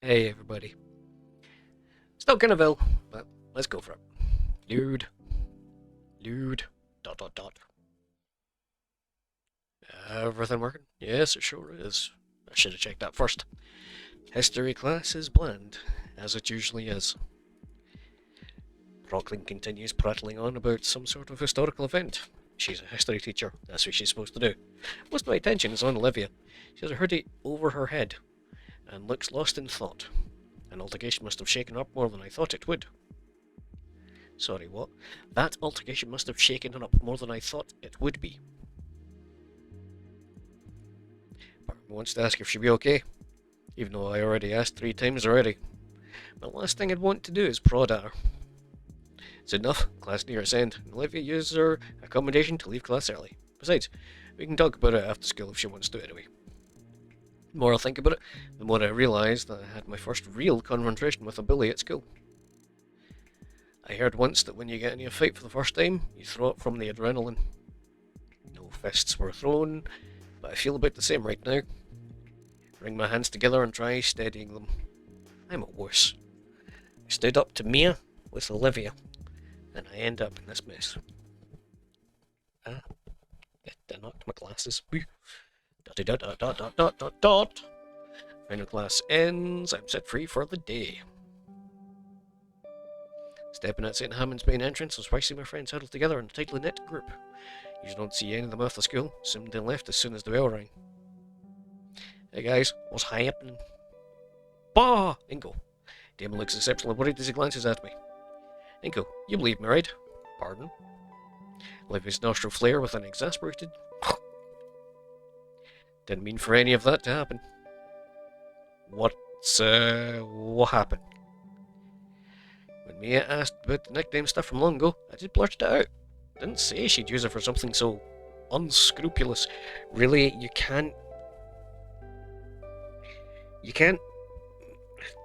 Hey everybody. Still kind of ill, but let's go for it. Lude. Lude. Dot dot dot. Everything working? Yes, it sure is. I should have checked that first. History class is bland, as it usually is. Rockling continues prattling on about some sort of historical event. She's a history teacher, that's what she's supposed to do. Most of my attention is on Olivia. She has a hoodie over her head, and looks lost in thought. An altercation must have shaken her up more than I thought it would. Sorry, what? That altercation must have shaken her up more than I thought it would be. Part of me wants to ask if she'll be okay, even though I already asked 3 times already. The last thing I'd want to do is prod at her. It's enough, class near its end, and Olivia uses her accommodation to leave class early. Besides, we can talk about it after school if she wants to anyway. The more I think about it, the more I realise that I had my first real confrontation with a bully at school. I heard once that when you get into a fight for the first time, you throw it from the adrenaline. No fists were thrown, but I feel about the same right now. Wring my hands together and try steadying them. I'm a wuss. I stood up to Mia with Olivia, and I end up in this mess. I knocked my glasses. Dot dot dot dot dot dot dot. Final class ends. I'm set free for the day. Stepping at St. Hammond's main entrance, I was watching my friends huddled together in a tightly knit group. You don't see any of them after school. Some they left as soon as the bell rang. Hey guys, what's happening? Bah! Ingo. Damon looks exceptionally worried as he glances at me. Ingo, you believe me, right? Pardon? Olivia's nostril flare with an exasperated Didn't mean for any of that to happen. What happened? When Mia asked about the nickname stuff from long ago, I just blurted it out. Didn't say she'd use it for something so unscrupulous. Really, you can't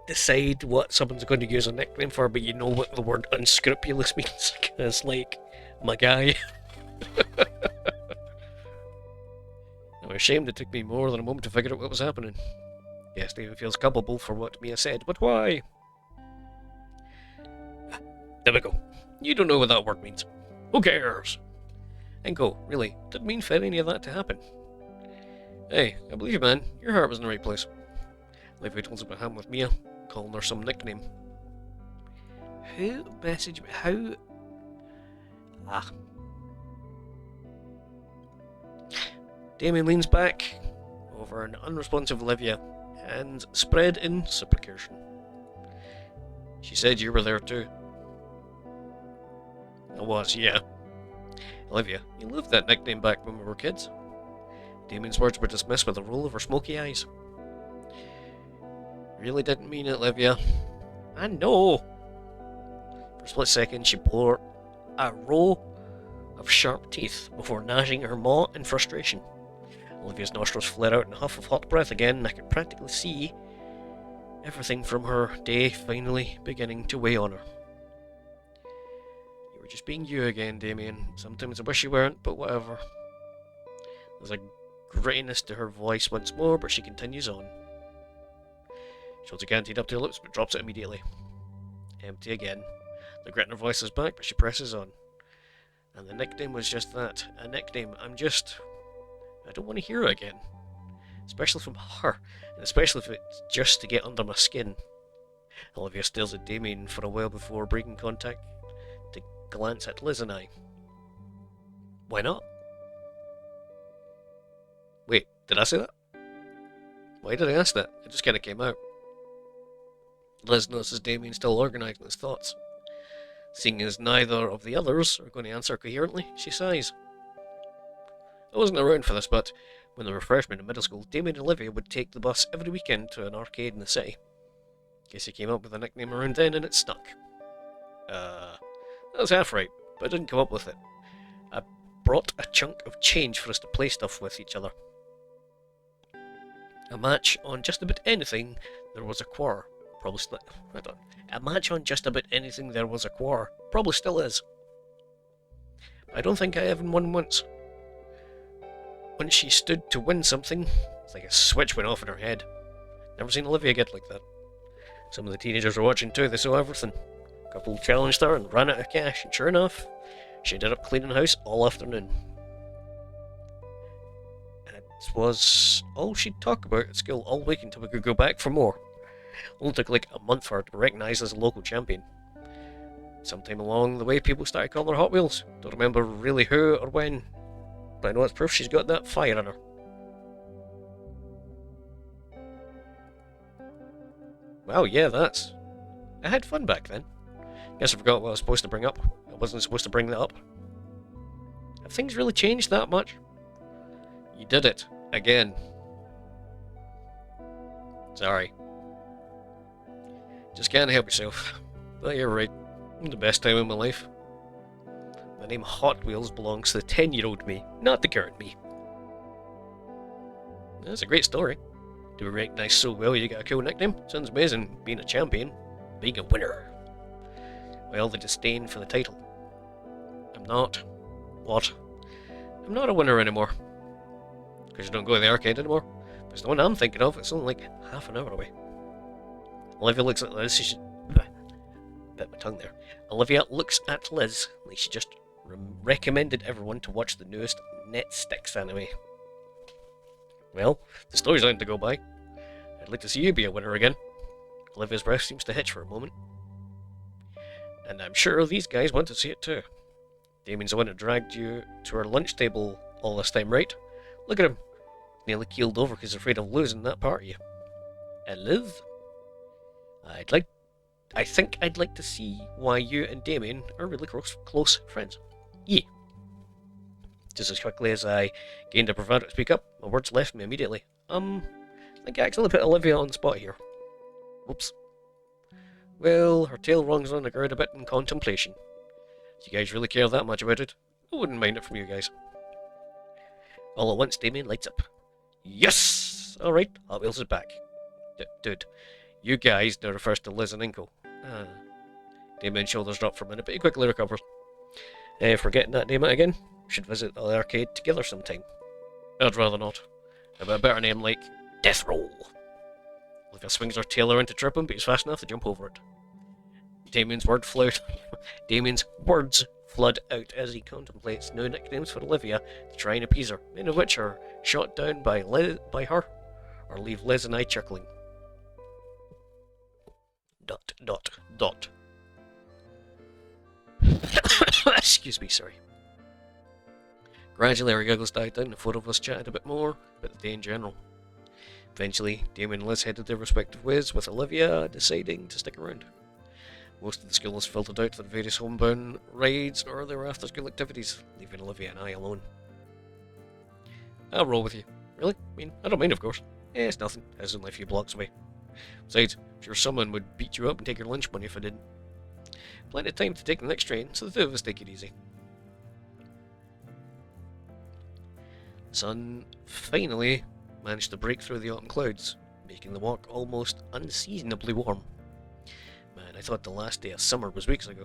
decide what someone's going to use a nickname for, but you know what the word unscrupulous means. It's like, my guy. I'm ashamed it took me more than a moment to figure out what was happening. Yes, David feels culpable for what Mia said, but why? There we go. You don't know what that word means. Who cares? Ingo, really, didn't mean for any of that to happen. Hey, I believe you, man. Your heart was in the right place. Olivia tells about him with Mia, calling her some nickname. Who messaged me? How? Damien leans back over an unresponsive Olivia, hands spread in supplication. She said you were there too. I was, yeah. Olivia, you loved that nickname back when we were kids. Damien's words were dismissed with a roll of her smoky eyes. Really didn't mean it, Olivia. I know. For a split second, she bore a row of sharp teeth before gnashing her maw in frustration. Olivia's nostrils flared out in a huff of hot breath again, and I could practically see everything from her day finally beginning to weigh on her. You were just being you again, Damien. Sometimes I wish you weren't, but whatever. There's a grittiness to her voice once more, but she continues on. She holds a canteen up to her lips, but drops it immediately. Empty again. The grit in her voice is back, but she presses on. And the nickname was just that. A nickname. I don't want to hear it again. Especially from her. And especially if it's just to get under my skin. Olivia stares at Damien for a while before breaking contact to glance at Liz and I. Why not? Wait, did I say that? Why did I ask that? It just kind of came out. Liz notices Damien still organising his thoughts. Seeing as neither of the others are going to answer coherently, she sighs. I wasn't around for this, but when they were freshmen in middle school, Damien and Olivia would take the bus every weekend to an arcade in the city. Guess he came up with a nickname around then and it stuck. That was half right, but I didn't come up with it. I brought a chunk of change for us to play stuff with each other. A match on just about anything, there was a quarter. Probably still. A match on just about anything, there was a quarter. Probably still is. I don't think I even won once. Once she stood to win something, it's like a switch went off in her head. Never seen Olivia get like that. Some of the teenagers were watching too, they saw everything. A couple challenged her and ran out of cash, and sure enough, she ended up cleaning the house all afternoon. It was all she'd talk about at school all week until we could go back for more. Only took like a month for her to be recognised as a local champion. Sometime along the way, people started calling her Hot Wheels. Don't remember really who or when, but I know it's proof she's got that fire in her. Well, yeah, that's... I had fun back then. Guess I forgot what I was supposed to bring up. I wasn't supposed to bring that up. Have things really changed that much? You did it. Again. Sorry. Just can't help yourself. But you're right. The best time of my life. The name Hot Wheels belongs to the 10-year-old me, not the current me. That's a great story. To be recognised so well you got a cool nickname. Sounds amazing, being a champion. Being a winner. Well, the disdain for the title. I'm not. What? I'm not a winner anymore. Because you don't go to the arcade anymore. There's the one I'm thinking of, it's only like half an hour away. Olivia looks at Liz, she bit my tongue there. Olivia looks at Liz like she just recommended everyone to watch the newest Netsticks anime. Well, the story's on to go by. I'd like to see you be a winner again. Olivia's breath seems to hitch for a moment. And I'm sure these guys want to see it too. Damien's the one who dragged you to our lunch table all this time, right? Look at him. Nearly keeled over because he's afraid of losing that part of you. And Liv? I think I'd like to see why you and Damien are really close friends. Yeah. Just as quickly as I gained a bravado to speak up, my words left me immediately. I think I accidentally put Olivia on the spot here. Whoops. Well, her tail rungs on the ground a bit in contemplation. Do you guys really care that much about it? I wouldn't mind it from you guys. All at once, Damien lights up. Yes! Alright, Hot Wheels is back. Dude, you guys now refers to Liz and Inko. Damien's shoulders drop for a minute, but he quickly recovers. Forgetting that name again? Should visit the arcade together sometime. I'd rather not. How about a better name like Death Roll? Olivia swings her tail around to trip him, but he's fast enough to jump over it. Damien's words flood out as he contemplates new nicknames for Olivia to try and appease her, many of which are shot down by her, or leave Liz and I chuckling. ... Excuse me, sorry. Gradually our giggles died down, the four of us chatted a bit more about the day in general. Eventually, Damien and Liz headed their respective ways, with Olivia deciding to stick around. Most of the school was filtered out for the various homebound rides or their after-school activities, leaving Olivia and I alone. I'll roll with you. Really? I don't mind, of course. It's nothing. It's only a few blocks away. Besides, I'm sure someone would beat you up and take your lunch money if I didn't. Plenty of time to take the next train, so the two of us take it easy. The sun finally managed to break through the autumn clouds, making the walk almost unseasonably warm. Man, I thought the last day of summer was weeks ago.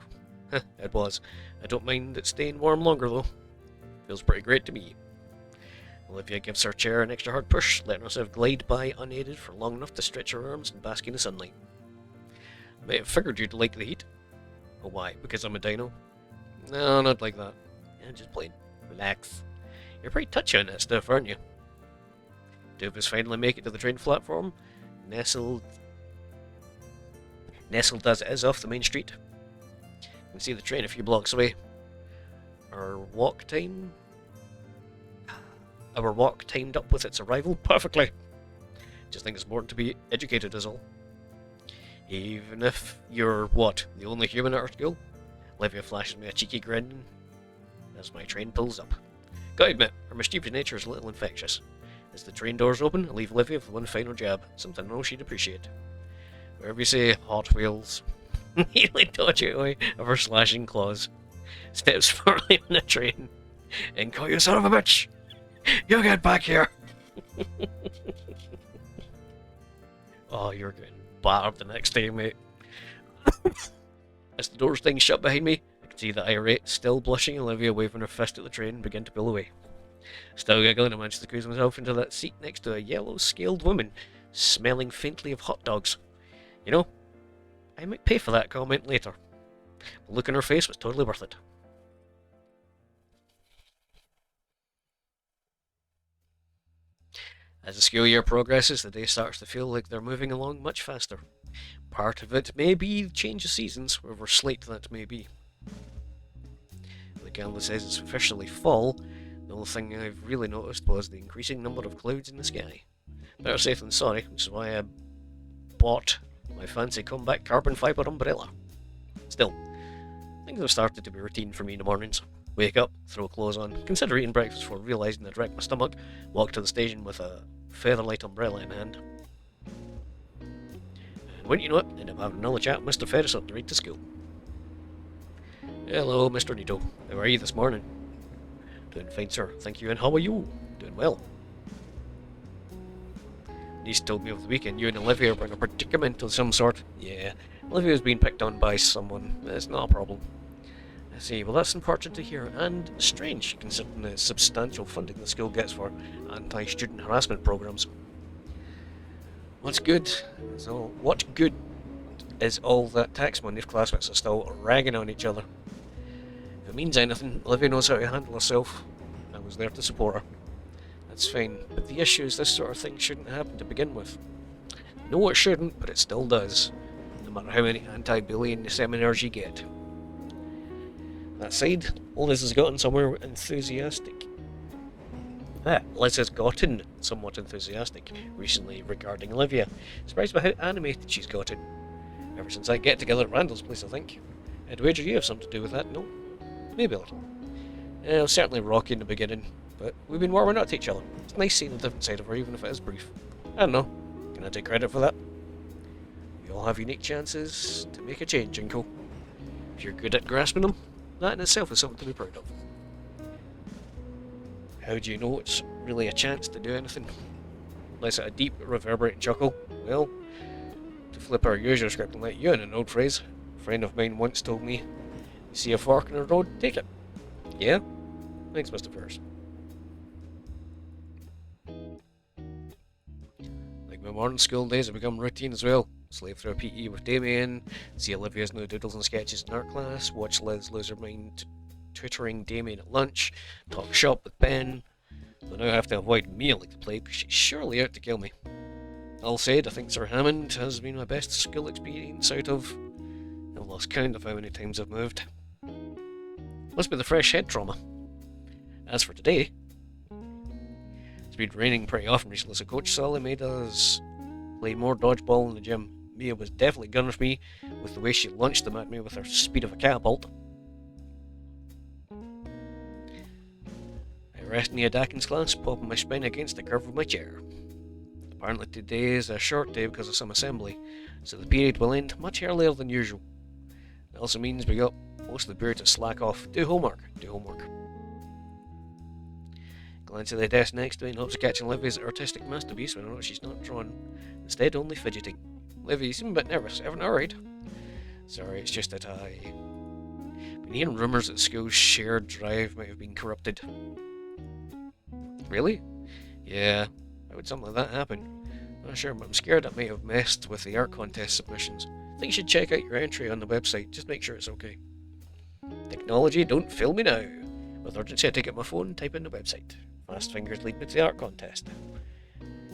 It was. I don't mind it staying warm longer though. Feels pretty great to me. Olivia gives her chair an extra hard push, letting herself glide by unaided for long enough to stretch her arms and bask in the sunlight. I might have figured you'd like the heat. Oh, why? Because I'm a dino? No, not like that. Yeah, just plain. Relax. You're pretty touchy on that stuff, aren't you? Two of us finally make it to the train platform, nestled as it is off the main street. You can see the train a few blocks away. Our walk timed up with its arrival perfectly. Just think it's important to be educated is all. Even if you're, the only human at our school? Olivia flashes me a cheeky grin as my train pulls up. Gotta admit, her mischievous nature is a little infectious. As the train doors open, I leave Olivia with one final jab, something I know she'd appreciate. Wherever you say Hot Wheels, neatly dodge it away of her slashing claws. Steps firmly on the train, and call you son of a bitch! You get back here! Oh, you're getting battered the next day, mate. As the doors thing shut behind me, I could see the irate, still blushing Olivia waving her fist at the train begin to pull away. Still giggling, I managed to squeeze myself into that seat next to a yellow-scaled woman, smelling faintly of hot dogs. You know, I might pay for that comment later. The look on her face was totally worth it. As the school year progresses, the day starts to feel like they're moving along much faster. Part of it may be the change of seasons, wherever slight that may be. The calendar says it's officially fall. The only thing I've really noticed was the increasing number of clouds in the sky. Better safe than sorry, which is why I bought my fancy combat carbon fibre umbrella. Still, things have started to be routine for me in the mornings. Wake up, throw clothes on, consider eating breakfast before realising I'd wrecked my stomach, walk to the station with a featherlight umbrella in hand. And wouldn't you know it, end up having another chat with Mr. Ferris up the road to school. Hello, Mr. Nito. How are you this morning? Doing fine, sir. Thank you, and how are you? Doing well. Niece told me over the weekend you and Olivia were in a predicament of some sort. Yeah, Olivia's been picked on by someone. It's not a problem. I see. Well, that's important to hear, and strange, considering the substantial funding the school gets for anti-student harassment programs. What good is all that tax money if classmates are still ragging on each other? If it means anything, Olivia knows how to handle herself. I was there to support her. That's fine, but the issue is this sort of thing shouldn't happen to begin with. No, it shouldn't, but it still does, no matter how many anti-bullying seminars you get. That said, Liz has gotten somewhat enthusiastic recently regarding Olivia, surprised by how animated she's gotten. Ever since I get together at Randall's place, I think. I'd wager you have something to do with that, no? Maybe a little. It was certainly rocky in the beginning, but we've been warming up to each other. It's nice seeing a different side of her, even if it is brief. I don't know. Can I take credit for that? We all have unique chances to make a change, Jinko. If you're good at grasping them, that in itself is something to be proud of. How do you know it's really a chance to do anything? Unless at a deep, reverberating chuckle. Well, to flip our usual script and let you in an old phrase, a friend of mine once told me, you see a fork in the road, take it. Yeah? Thanks, Mr. Ferris. Like my morning school days have become routine as well. Slave through a PE with Damien, see Olivia's new doodles and sketches in art class, watch Liz lose her mind tutoring Damien at lunch, talk shop with Ben. Though now I have to avoid me like the plague, because she's surely out to kill me. All said, I think Sir Hammond has been my best school experience out of... I've lost count of how many times I've moved. Must be the fresh head trauma. As for today, it's been raining pretty often recently, so Coach Solly made us play more dodgeball in the gym. Mia was definitely gunning for me with the way she launched them at me with her speed of a catapult. I rest in the Adakin's class, popping my spine against the curve of my chair. Apparently today is a short day because of some assembly, so the period will end much earlier than usual. It also means we got most of the period to slack off, do homework. Glance at the desk next to me and hopes of catching Livy's artistic masterpiece when I know she's not drawn, instead only fidgeting. Livy, you seem a bit nervous. Everything alright? Sorry, it's just that I've been hearing rumours that the school's shared drive might have been corrupted. Really? Yeah, how would something like that happen? Not sure, but I'm scared that might have messed with the art contest submissions. I think you should check out your entry on the website, just make sure it's okay. Technology, don't fail me now. With urgency, I take out my phone and type in the website. Fast fingers lead me to the art contest.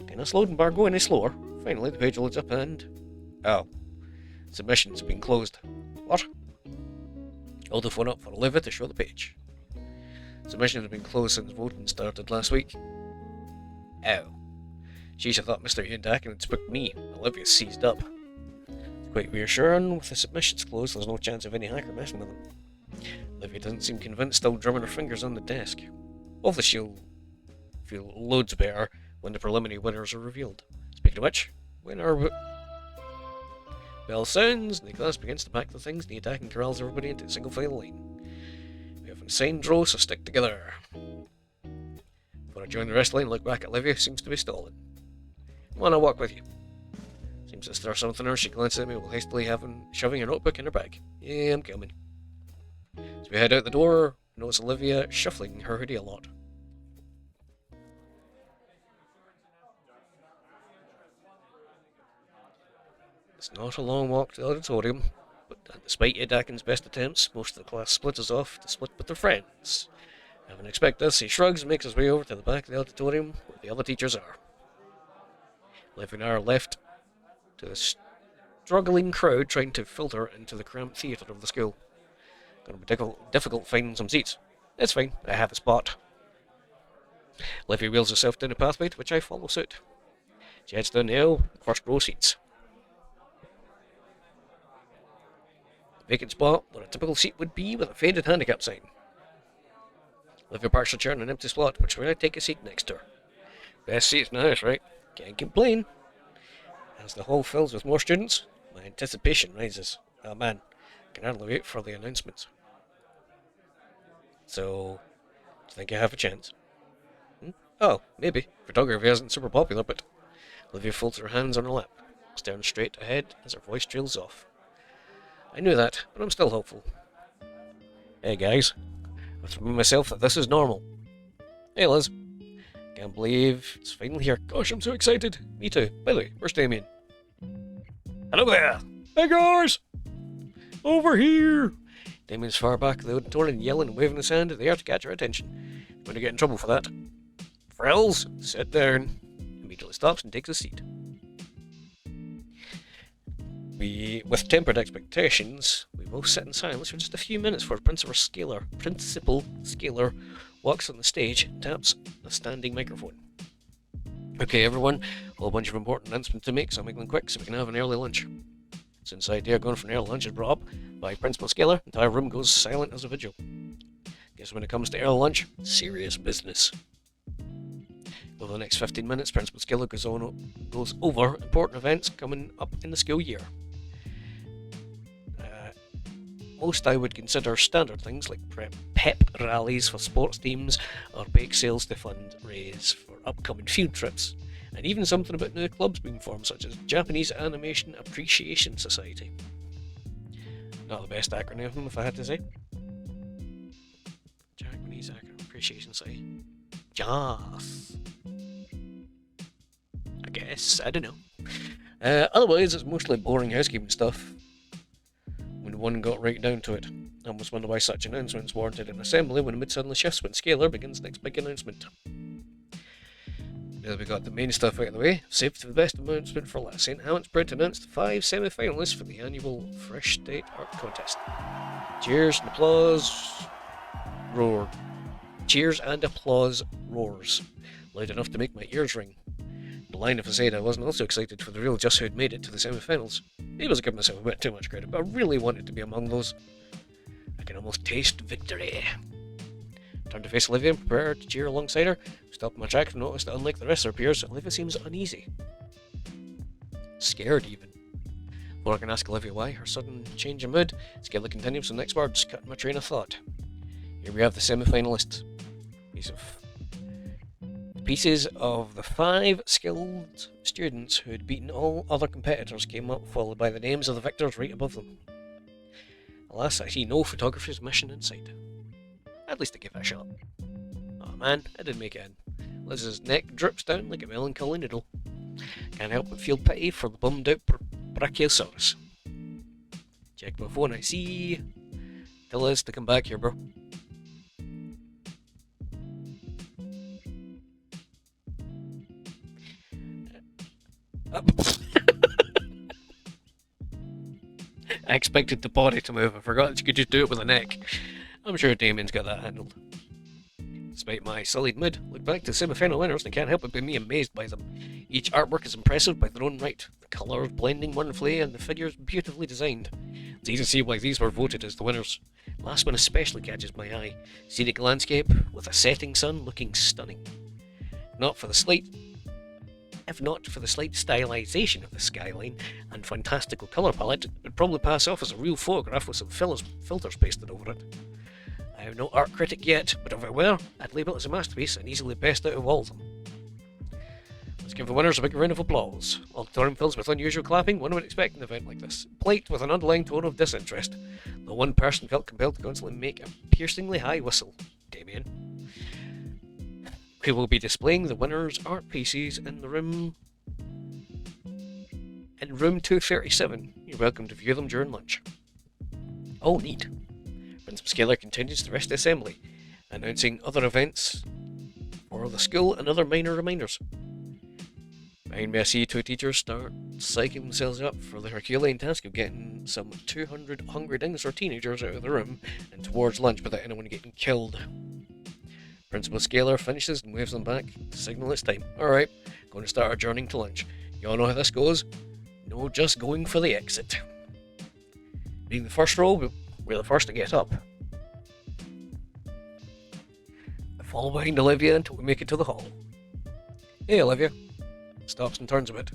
Kinda slowed and bar go any slower. Finally, the page loads up and... Oh. Submission's been closed. What? Hold the phone up for Olivia to show the page. Submissions have been closed since voting started last week. Oh. Sheesh, I thought Mr. Ian Dakin had spooked me. Olivia's seized up. It's quite reassuring. With the submissions closed, there's no chance of any hacker messing with them. Olivia doesn't seem convinced, still drumming her fingers on the desk. Hopefully she'll feel loads better when the preliminary winners are revealed. Speaking of which, when our bell sounds and the class begins to pack the things, the attacking corrals everybody into a single file line. We have an assigned row, so stick together. Before I join the rest line, look back at Olivia, seems to be stalling. Come on, I'll walk with you. Seems to stir something in her, she glances at me while hastily shoving her notebook in her bag. Yeah, I'm coming. As we head out the door, I notice Olivia shuffling her hoodie a lot. It's not a long walk to the auditorium, but despite Ed Atkins' best attempts, most of the class splitters off to split with their friends. Having expect this, he shrugs and makes his way over to the back of the auditorium where the other teachers are. Levi and I are left to the struggling crowd trying to filter into the cramped theatre of the school. Gonna be difficult finding some seats. It's fine, I have a spot. Livy wheels herself down the pathway, to which I follow suit. She heads down the aisle, first row seats. Vacant spot where a typical seat would be with a faded handicap sign. Livy parks her chair in an empty slot, which I take a seat next to her. Best seats in the house, right? Can't complain. As the hall fills with more students, my anticipation rises. Oh man, I can hardly wait for the announcements. So, do you think I have a chance? Oh, maybe. Photography isn't super popular, but Olivia folds her hands on her lap, staring straight ahead as her voice trails off. I knew that, but I'm still hopeful. Hey guys, I have to remind myself that this is normal. Hey Liz. Can't believe it's finally here. Gosh, I'm so excited. Me too. By the way, where's Damien? Hello there. Hey guys! Over here! Damien's far back of the auditorium, yelling and waving his hand in the air to catch her attention. I'm going to get in trouble for that. Frills, sit down. Immediately stops and takes a seat. With tempered expectations, we both sit in silence for just a few minutes before Principal Scaler walks on the stage and taps a standing microphone. Okay everyone, a whole bunch of important announcements to make, so I'll make them quick so we can have an early lunch. Since the idea of going for an early lunch is brought up by Principal Scaler, the entire room goes silent as a vigil. Guess when it comes to early lunch, serious business. Over the next 15 minutes, Principal Scaler goes over important events coming up in the school year. Most I would consider standard things like pep rallies for sports teams or bake sales to fundraise for upcoming field trips, and even something about new clubs being formed such as Japanese Animation Appreciation Society. Not the best acronym if I had to say. Japanese Appreciation Society. JAS. I guess, I don't know. Otherwise it's mostly boring housekeeping stuff. When one got right down to it. I almost wonder why such announcements warranted an assembly when mid suddenly shifts when Scaler begins the next big announcement. Now that we got the main stuff out of the way, saved for the best announcement for last. St. Helens proud to announce the 5 semi-finalists for the annual Fresh State Art Contest. Cheers and applause roar. Cheers and applause roars. Loud enough to make my ears ring. The line if I said I wasn't also excited for the real just who'd made it to the semi-finals. Maybe I was giving myself a bit too much credit, but I really wanted to be among those. I can almost taste victory. Turn to face Olivia and prepare to cheer alongside her. Stopped my track and noticed that unlike the rest of her peers, Olivia seems uneasy. Scared even. Before I can ask Olivia why her sudden change in mood, Scaler continues with the next words, cutting my train of thought. Here we have the semi-finalists. Pieces of the 5 skilled students who had beaten all other competitors came up, followed by the names of the victors right above them. Alas, I see no photographer's mission in sight. At least I give it a shot. Oh man, I didn't make it in. Liz's neck drips down like a melancholy noodle. Can't help but feel pity for the bummed out Brachiosaurus. Check my phone, I see. Tell Liz to come back here, bro. I expected the body to move. I forgot that you could just do it with a neck. I'm sure Damien's got that handled. Despite my sullied mood, look back to the semi-final winners and can't help but be amazed by them. Each artwork is impressive by their own right. The colours blending wonderfully and the figures beautifully designed. It's easy to see why these were voted as the winners. Last one especially catches my eye. Scenic landscape with a setting sun looking stunning. If not for the slight stylization of the skyline and fantastical colour palette, it would probably pass off as a real photograph with some filters pasted over it. I am no art critic yet, but if I were, I'd label it as a masterpiece and easily best out of all of them. Let's give the winners a big round of applause. Auditorium fills with unusual clapping, one would expect an event like this. Polite with an underlying tone of disinterest. The one person felt compelled to constantly make a piercingly high whistle. Damien. We will be displaying the winners' art pieces in the room in room 237. You're welcome to view them during lunch. Oh, neat. Principal Scaler continues the rest of the assembly, announcing other events for the school and other minor reminders. Behind me, I see two teachers start psyching themselves up for the Herculean task of getting some 200 hungry dinosaur teenagers out of the room and towards lunch without anyone getting killed. Principal Scaler finishes and waves them back to signal it's time. Alright, going to start our journey to lunch. You all know how this goes. No just going for the exit. Being the first row, we're the first to get up. I follow behind Olivia until we make it to the hall. Hey, Olivia. Stops and turns a bit.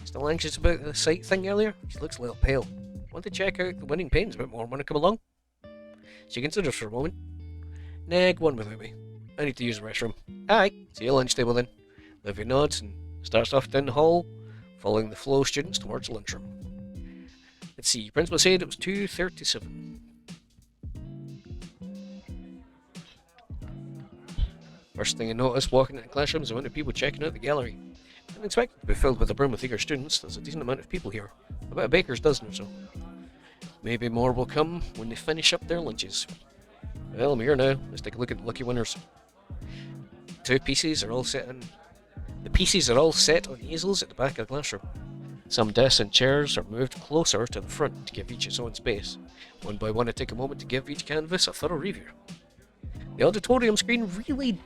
Still anxious about the sight thing earlier? She looks a little pale. Want to check out the winning paintings a bit more when I come along? She considers for a moment. Nah, go on without me. I need to use the restroom. Aye. See you at lunch table then. Olivia nods and starts off down the hall, following the flow of students towards the lunchroom. Let's see, Principal said it was 2:37. First thing I noticed walking into the classroom is the amount of people checking out the gallery. I didn't expect it to be filled with a brim with eager students. There's a decent amount of people here. About a baker's dozen or so. Maybe more will come when they finish up their lunches. Well, I'm here now. Let's take a look at the lucky winners. The pieces are all set on easels at the back of the classroom. Some desks and chairs are moved closer to the front to give each its own space. One by one I take a moment to give each canvas a thorough review. The auditorium screen really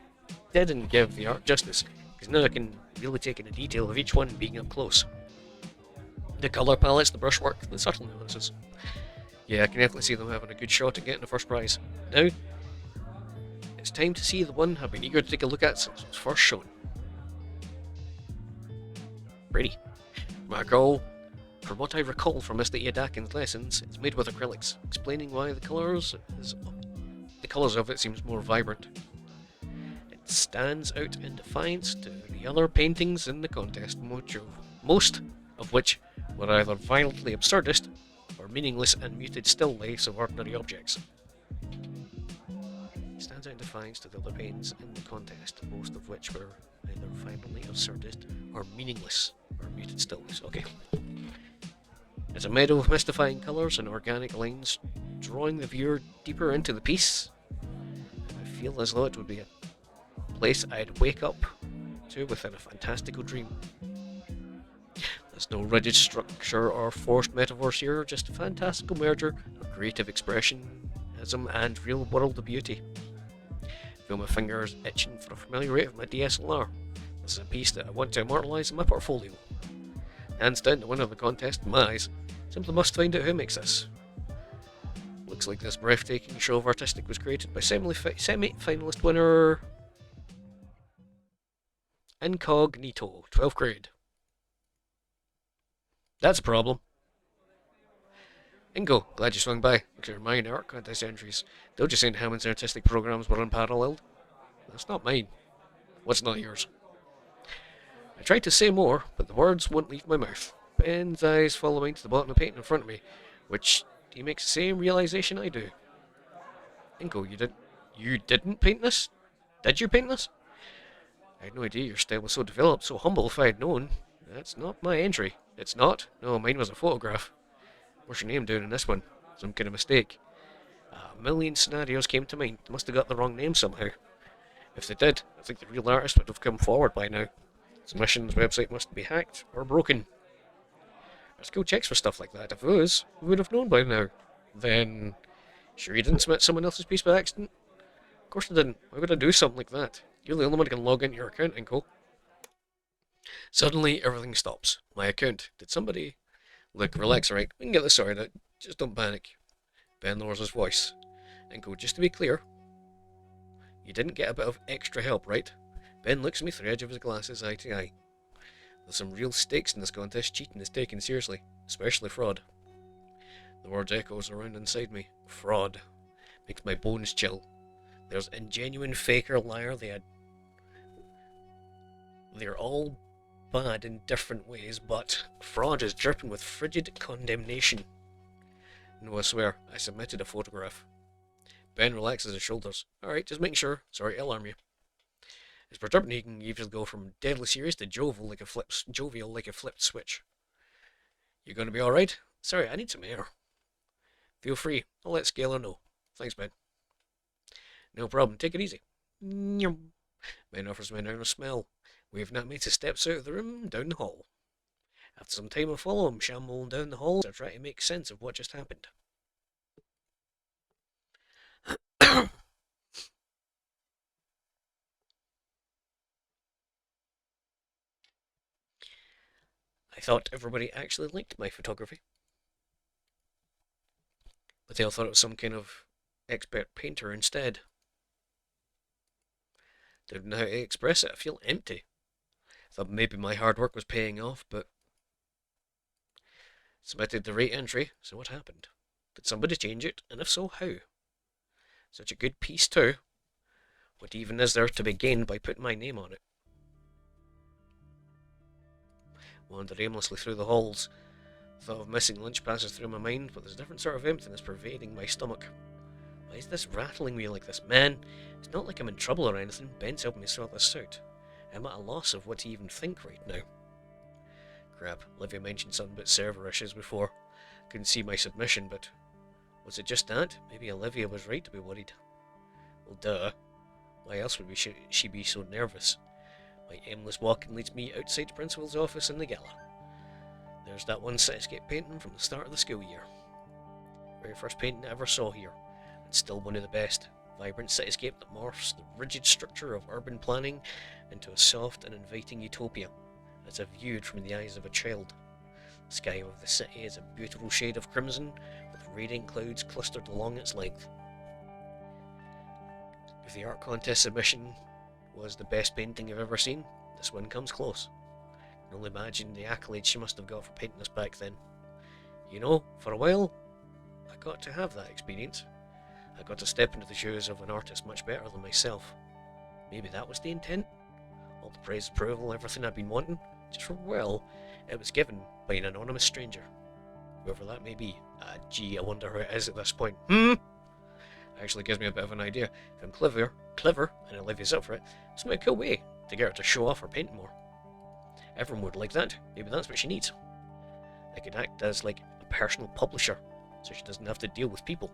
didn't give the art justice, because now I can really take in the detail of each one being up close. The colour palettes, the brushwork, the subtle nuances. Yeah, I can definitely see them having a good shot at getting the first prize. Now, it's time to see the one I've been eager to take a look at since it was first shown. Pretty. From what I recall from Mr. Iadakin's lessons, it's made with acrylics, explaining why the colours of it seems more vibrant. It stands out in defiance to the other paintings in the contest, most of which were either violently absurdist or meaningless and muted still lifes of ordinary objects. It stands out in defiance to the other paintings in the contest, most of which were either violently absurdist or meaningless or muted still lifes. Okay. It's a meadow of mystifying colours and organic lines, drawing the viewer deeper into the piece. I feel as though it would be a place I'd wake up to within a fantastical dream. There's no rigid structure or forced metaphors here, just a fantastical merger of creative expressionism and real-world beauty. I feel my fingers itching for a familiar rate of my DSLR. This is a piece that I want to immortalise in my portfolio. Hands down the winner of the contest in my eyes. Simply must find out who makes this. Looks like this breathtaking show of artistic was created by semi-finalist winner Incognito, 12th grade. That's a problem. Ingo, glad you swung by. Looks like mine art contest entries. They'll just saying Hammond's artistic programs were unparalleled. That's not mine. What's not yours? I tried to say more, but the words wouldn't leave my mouth. Ben's eyes follow mine to the bottom of the painting in front of me, which he makes the same realization I do. Ingo, you didn't paint this? Did you paint this? I had no idea your style was so developed, so humble if I had known. That's not my entry. It's not? No, mine was a photograph. What's your name doing in this one? Some kind of mistake. A million scenarios came to mind. They must have got the wrong name somehow. If they did, I think the real artist would have come forward by now. Submission's website must be hacked or broken. Our school checks for stuff like that. If it was, we would have known by now. Then, sure you didn't submit someone else's piece by accident? Of course I didn't. Why would I do something like that? You're the only one who can log into your account, Inco. Suddenly, everything stops. My account. Did somebody... Look, relax, alright? We can get this sorted out. Just don't panic. Ben lowers his voice. Inco, just to be clear, you didn't get a bit of extra help, right? Ben looks at me through the edge of his glasses, eye to eye. There's some real stakes in this contest. Cheating is taken seriously, especially fraud. The words echoes around inside me. Fraud. Makes my bones chill. There's ingenuine faker, liar, they're all bad in different ways, but fraud is dripping with frigid condemnation. No, I swear, I submitted a photograph. Ben relaxes his shoulders. Alright, just making sure. Sorry to alarm you. It's perturbing he can usually go from deadly serious to jovial like a flipped switch. You gonna be alright? Sorry, I need some air. Feel free. I'll let Scalar know. Thanks, Ben. No problem. Take it easy. Nyum. Ben offers me an earnest smile, waving at me to steps out of the room down the hall. After some time I follow him, shambling down the hall, I try to make sense of what just happened. I thought everybody actually liked my photography, but they all thought it was some kind of expert painter instead. Didn't know how to express it. I feel empty. Thought maybe my hard work was paying off, but submitted the rate entry, so what happened? Did somebody change it? And if so, how? Such a good piece too. What even is there to be gained by putting my name on it? Wandered aimlessly through the halls. Thought of missing lunch passes through my mind, but there's a different sort of emptiness pervading my stomach. Why is this rattling me like this? Man, it's not like I'm in trouble or anything. Ben's helping me sort this out. I'm at a loss of what to even think right now. Crap, Olivia mentioned something about server issues before. Couldn't see my submission, but was it just that? Maybe Olivia was right to be worried. Well, duh. Why else would she be so nervous? My aimless walking leads me outside the principal's office in the gala. There's that one cityscape painting from the start of the school year. Very first painting I ever saw here, and still one of the best. Vibrant cityscape that morphs the rigid structure of urban planning into a soft and inviting utopia, as if viewed from the eyes of a child. The sky of the city is a beautiful shade of crimson, with radiant clouds clustered along its length. If the art contest submission was the best painting I've ever seen, this one comes close. I can only imagine the accolades she must have got for painting this back then. You know, for a while, I got to have that experience. I got to step into the shoes of an artist much better than myself. Maybe that was the intent? All the praise, approval, everything I'd been wanting, just for, well, it was given by an anonymous stranger. Whoever that may be. Gee, I wonder who it is at this point. Actually gives me a bit of an idea. If I'm clever, and Olivia's up for it, it's not a cool way to get her to show off her painting more. Everyone would like that. Maybe that's what she needs. I could act as like a personal publisher, so she doesn't have to deal with people.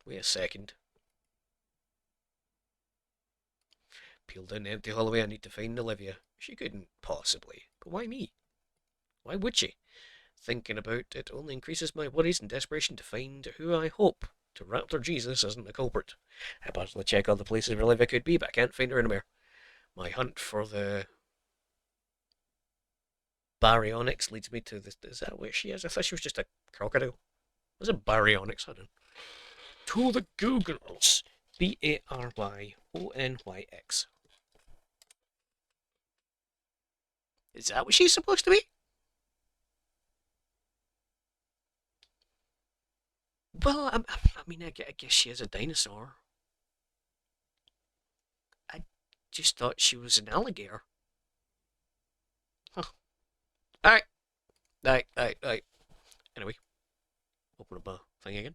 Wait a second. Peeled down the empty hallway, I need to find Olivia. She couldn't possibly. But why me? Why would she? Thinking about it only increases my worries and desperation to find who I hope to Raptor Jesus isn't the culprit. I partially check all the places where Olivia could be, but I can't find her anywhere. My hunt for the baryonyx leads me to this. Is that what she is? I thought she was just a crocodile. Was it baryonyx? I don't know. To the Googles. Baryonyx. Is that what she's supposed to be? Well, I mean, I guess she is a dinosaur. I just thought she was an alligator. Huh. Alright. Alright. Anyway, open up my thing again.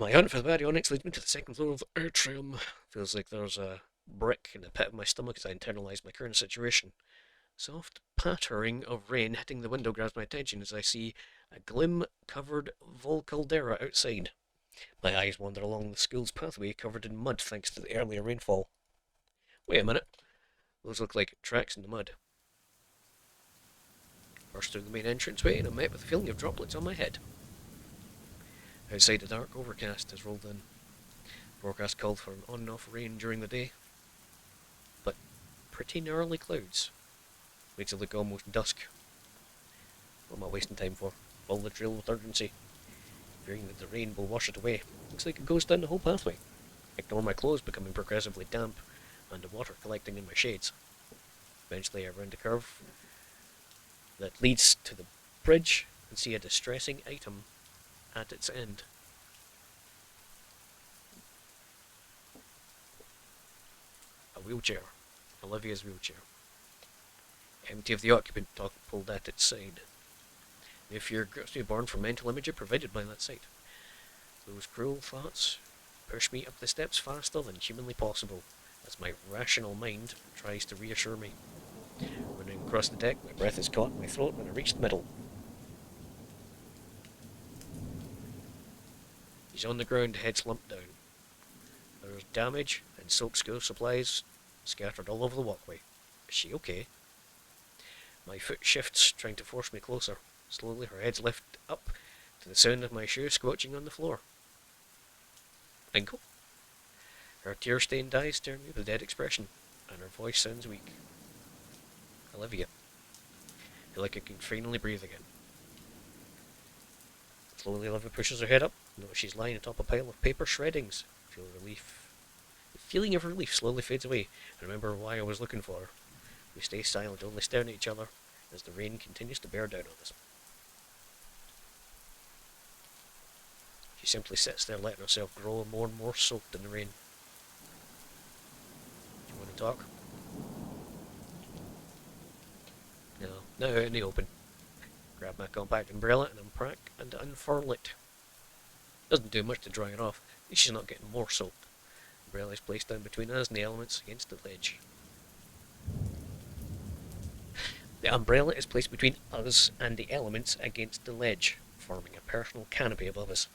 My hunt for the baryonyx leads me to the second floor of the atrium. Feels like there's a brick in the pit of my stomach as I internalise my current situation. Soft pattering of rain hitting the window grabs my attention as I see a glim-covered Volcaldera outside. My eyes wander along the school's pathway covered in mud thanks to the earlier rainfall. Wait a minute. Those look like tracks in the mud. Burst through the main entranceway and I'm met with a feeling of droplets on my head. Outside, a dark overcast has rolled in. Forecast called for an on and off rain during the day, but pretty gnarly clouds. Makes it look almost dusk. What am I wasting time for? Follow the trail with urgency, fearing that the rain will wash it away. Looks like it goes down the whole pathway. Ignore my clothes becoming progressively damp, and the water collecting in my shades. Eventually I round a curve that leads to the bridge and see a distressing item at its end. A wheelchair. Olivia's wheelchair. Empty of the occupant, pulled at its side. May fear grips me born from mental imagery provided by that sight. Those cruel thoughts push me up the steps faster than humanly possible, as my rational mind tries to reassure me. Running across the deck, my breath is caught in my throat when I reach the middle. He's on the ground, head slumped down. There's damage and soaked school supplies scattered all over the walkway. Is she okay? My foot shifts, trying to force me closer. Slowly, her head's lifted up to the sound of my shoe squelching on the floor. Ankle? Her tear-stained eyes stare at me with a dead expression, and her voice sounds weak. Olivia. I feel like I can finally breathe again. Slowly, Olivia pushes her head up. Notice she's lying atop a pile of paper shreddings. Feel relief. The feeling of relief slowly fades away. I remember why I was looking for her. We stay silent, only staring at each other as the rain continues to bear down on us. She simply sits there, letting herself grow more and more soaked in the rain. Do you want to talk? No, now out in the open. Grab my compact umbrella and unfurl it. Doesn't do much to dry it off. At least she's not getting more soaked. The umbrella is placed down between us and the elements against the ledge. The umbrella is placed between us and the elements against the ledge, forming a personal canopy above us.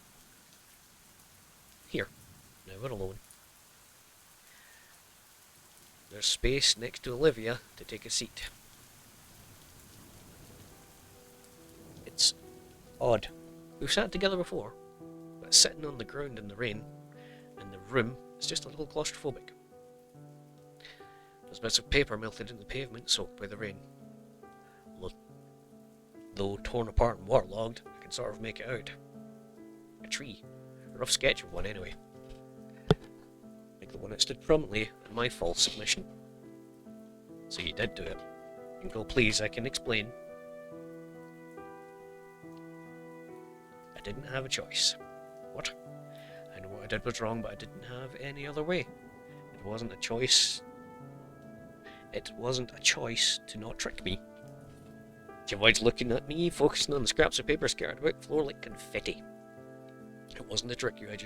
Here. Now we're alone. There's space next to Olivia to take a seat. It's odd. We've sat together before, but sitting on the ground in the rain, and the room is just a little claustrophobic. There's bits of paper melted in the pavement, soaked by the rain. Though torn apart and waterlogged, I can sort of make it out. A tree. A rough sketch of one, anyway. Like the one that stood prominently in my false submission. So you did do it. Uncle, please, I can explain. I didn't have a choice. What? I know what I did was wrong, but I didn't have any other way. It wasn't a choice. It wasn't a choice to not trick me. She avoids looking at me, focusing on the scraps of paper scattered about the floor like confetti. It wasn't a trick you, I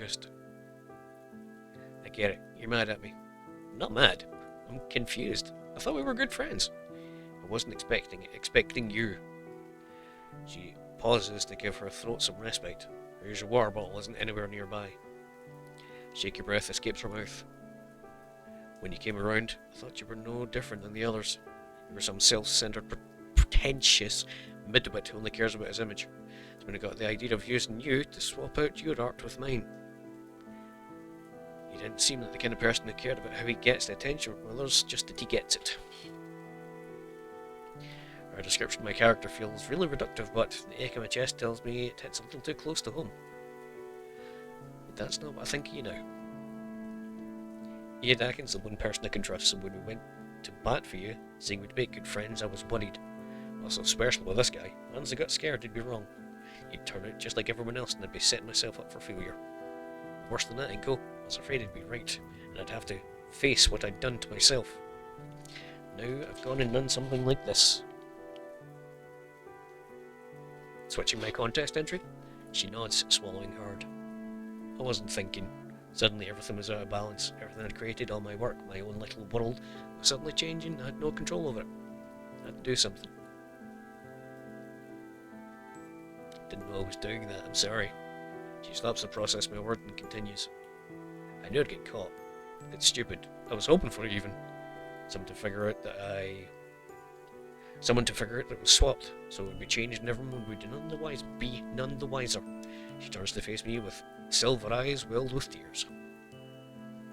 get it. You're mad at me. I'm not mad. I'm confused. I thought we were good friends. I wasn't expecting you. She pauses to give her throat some respite. Her water bottle isn't anywhere nearby. Shaky breath escapes her mouth. When you came around, I thought you were no different than the others. You were some self-centered, pretentious midwit who only cares about his image. It's when I got the idea of using you to swap out your art with mine. You didn't seem like the kind of person who cared about how he gets the attention from others, just that he gets it. Our description of my character feels really reductive, but the ache in my chest tells me it hits a little too close to home. But that's not what I think of you now. Ian Atkins, the one person I can trust, so when we went to bat for you, saying we'd make good friends, I was worried. Also special with this guy. Once I got scared, he'd be wrong. He'd turn out just like everyone else, and I'd be setting myself up for failure. Worse than that, Inko, I was afraid he'd be right, and I'd have to face what I'd done to myself. Now I've gone and done something like this. Switching my contest entry? She nods, swallowing hard. I wasn't thinking. Suddenly everything was out of balance. Everything I'd created, all my work, my own little world, was suddenly changing. I had no control over it. I had to do something. Didn't know I was doing that, I'm sorry. She stops to process my word and continues. I knew I'd get caught. It's stupid. I was hoping for it even. Someone to figure out that it was swapped, so it would be changed and everyone would be none the wiser. She turns to face me with silver eyes welled with tears.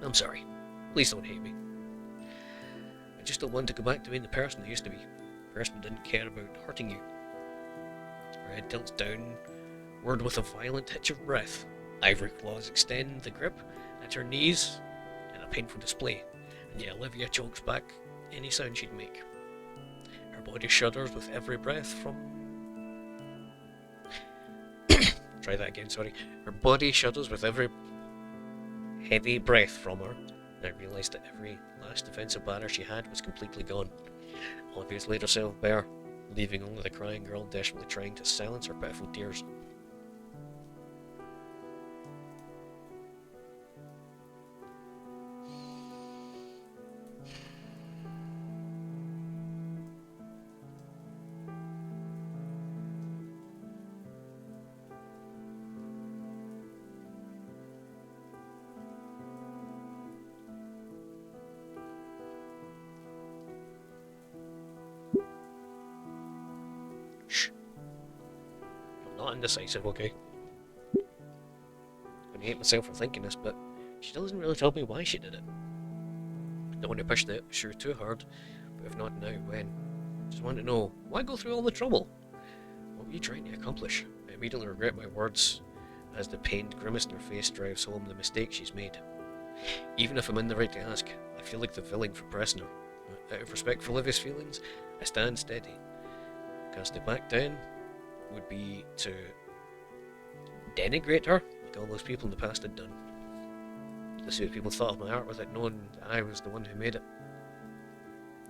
I'm sorry. Please don't hate me. I just don't want to go back to being the person I used to be. The person who didn't care about hurting you. Her head tilts down, word with a violent hitch of breath. Ivory claws extend the grip at her knees in a painful display, and yet Olivia chokes back any sound she'd make. Her body shudders with every breath from... Try that again, sorry. Her body shudders with every heavy breath from her, and I realised that every last defensive banner she had was completely gone. Olivia's laid herself bare, leaving only the crying girl desperately trying to silence her pitiful tears. indecisive, okay? I hate myself for thinking this, but she doesn't really tell me why she did it. Don't want to push the issue too hard, but if not now, when? Just want to know, why go through all the trouble? What were you trying to accomplish? I immediately regret my words as the pained grimace in her face drives home the mistake she's made. Even if I'm in the right to ask, I feel like the villain for pressing her. Out of respect for Olivia's feelings, I stand steady. Because to back down would be to denigrate her, like all those people in the past had done. To see what people thought of my art without knowing that I was the one who made it.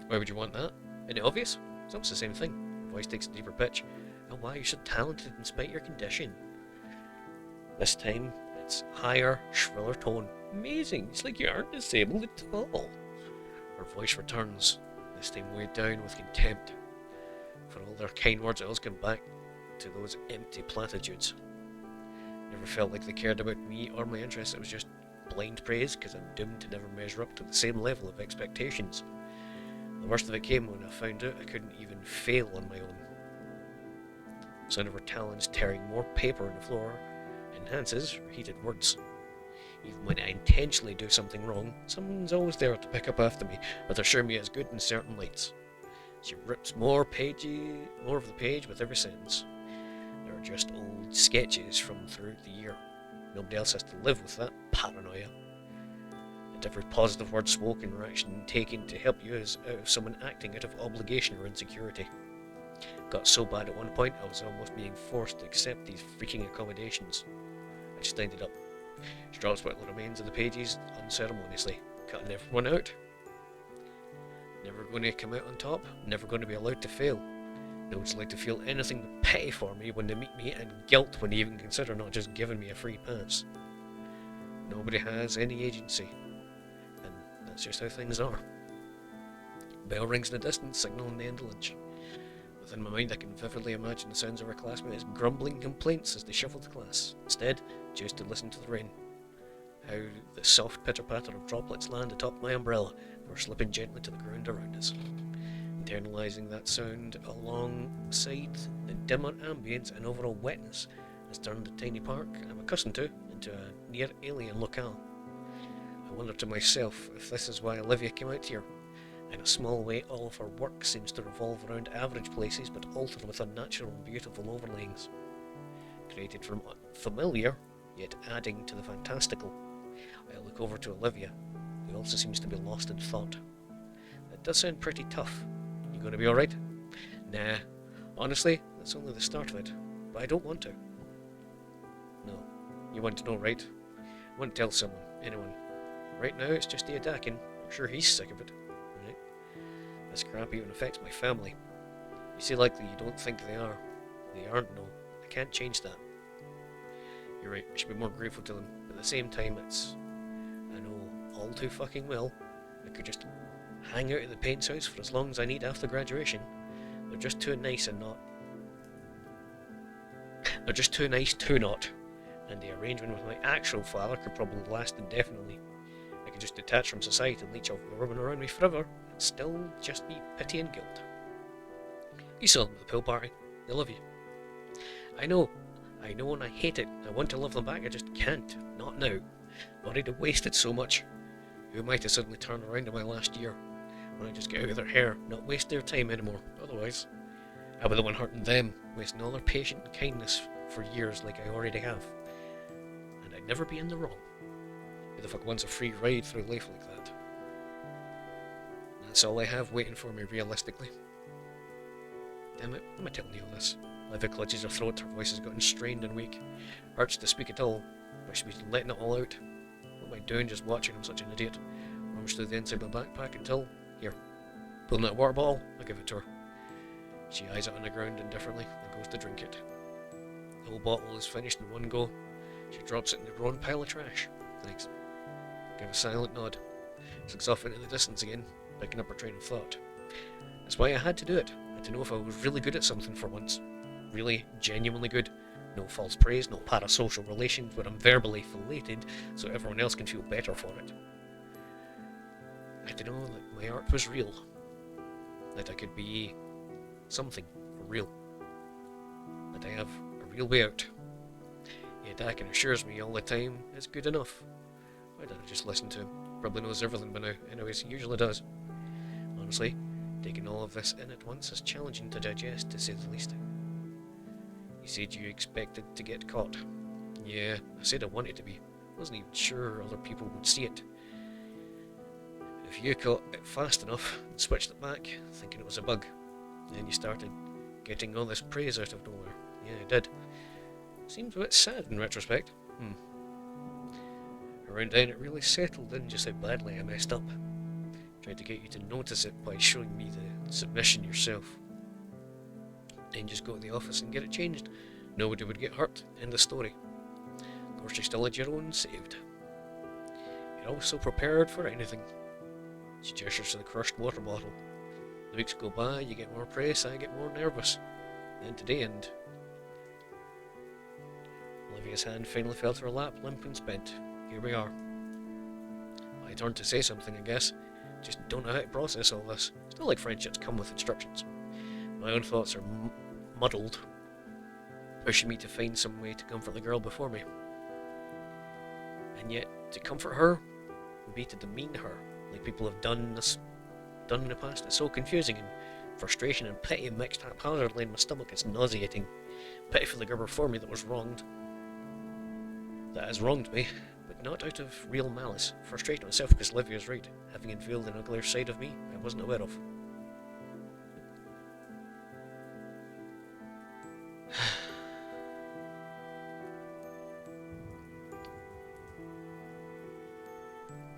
Why would you want that? Isn't it obvious? It's almost the same thing. Her voice takes a deeper pitch. Oh, why, you're so talented in spite of your condition. This time, it's higher, shriller tone. Amazing, it's like you aren't disabled at all. Her voice returns, this time weighed down with contempt. For all their kind words, I always come back to those empty platitudes. Never felt like they cared about me or my interests. It was just blind praise, because I'm doomed to never measure up to the same level of expectations. The worst of it came when I found out I couldn't even fail on my own. The sound of her talons tearing more paper on the floor enhances repeated words. Even when I intentionally do something wrong, someone's always there to pick up after me, but assure me as good in certain lights. She rips more of the page with every sentence. There are just old sketches from throughout the year. Nobody else has to live with that paranoia. And every positive word spoken or action taken to help you is out of someone acting out of obligation or insecurity. Got so bad at one point I was almost being forced to accept these freaking accommodations. I just ended up. She drops what remains of the pages unceremoniously, cutting everyone out. Never going to come out on top, never going to be allowed to fail. No one's allowed to feel anything but pity for me when they meet me, and guilt when they even consider not just giving me a free pass. Nobody has any agency, and that's just how things are. Bell rings in the distance, signaling the end of lunch. Within my mind I can vividly imagine the sounds of our classmates grumbling complaints as they shuffle to class. Instead, choose to listen to the rain. How the soft pitter-patter of droplets land atop my umbrella before slipping gently to the ground around us. Internalising that sound alongside the dimmer ambience and overall wetness has turned the tiny park I'm accustomed to into a near-alien locale. I wonder to myself if this is why Olivia came out here. In a small way, all of her work seems to revolve around average places but altered with unnatural and beautiful overlayings. Created from familiar, yet adding to the fantastical. I look over to Olivia, who also seems to be lost in thought. That does sound pretty tough. You gonna be alright? Nah. Honestly, that's only the start of it. But I don't want to. No. You want to know, right? I want to tell someone. Anyone. Right now, it's just Dakin. I'm sure he's sick of it. Right? This crap even affects my family. You see, likely you don't think they are. They aren't, no. I can't change that. You're right, I should be more grateful to them. But at the same time, I know all too fucking well I could just hang out at the Paint's house for as long as I need after graduation. They're just too nice and not. They're just too nice to not. And the arrangement with my actual father could probably last indefinitely. I could just detach from society and leech off everyone around me forever, and still just be pity and guilt. You saw them at the pool party. They love you. I know, and I hate it. I want to love them back, I just can't. Not now. I've already wasted so much. Who am I to suddenly turn around in my last year? When I just get out of their hair, not waste their time anymore. Otherwise, I'll be the one hurting them, wasting all their patience and kindness for years like I already have. And I'd never be in the wrong. Who the fuck wants a free ride through life like that? That's all I have waiting for me, realistically. Damn it, am I telling you all this? Olivia clutches her throat, her voice has gotten strained and weak. Hurts to speak at all, but she's letting it all out. What am I doing just watching? I'm such an idiot. Rummage through the inside of my backpack until... Here. Pulling out a water bottle, I give it to her. She eyes it on the ground indifferently and goes to drink it. The whole bottle is finished in one go. She drops it in the grown pile of trash. Thanks. Give a silent nod. She looks off into the distance again, picking up her train of thought. That's why I had to do it. I had to know if I was really good at something for once. Really, genuinely good. No false praise, no parasocial relations where I'm verbally filleted so everyone else can feel better for it. I had to know that my art was real. That I could be something for real. That I have a we'll be out. Dakin assures me all the time it's good enough. Why did I just listen to him? Probably knows everything by now. Anyways, he usually does. Honestly, taking all of this in at once is challenging to digest, to say the least. You said you expected to get caught. Yeah, I said I wanted to be. Wasn't even sure other people would see it. If you caught it fast enough and switched it back, thinking it was a bug, then you started getting all this praise out of nowhere. Yeah, I did. Seems a bit sad in retrospect. Around then it really settled in just how badly I messed up. Tried to get you to notice it by showing me the submission yourself. Then just go to the office and get it changed. Nobody would get hurt. End of story. Of course you still had your own saved. You're always so prepared for anything. She gestures to the crushed water bottle. The weeks go by, you get more praise, I get more nervous. Then today, and Olivia's hand finally fell to her lap, limp and spent. Here we are. I turned to say something, I guess. Just don't know how to process all this. Still like friendships come with instructions. My own thoughts are muddled, pushing me to find some way to comfort the girl before me. And yet, to comfort her would be to demean her, like people have done in the past. It's so confusing, and frustration and pity mixed haphazardly in my stomach. It's nauseating. Pity for the girl before me that was wronged. That has wronged me, but not out of real malice. Frustrating myself because Livia's right, having unveiled an uglier side of me I wasn't aware of.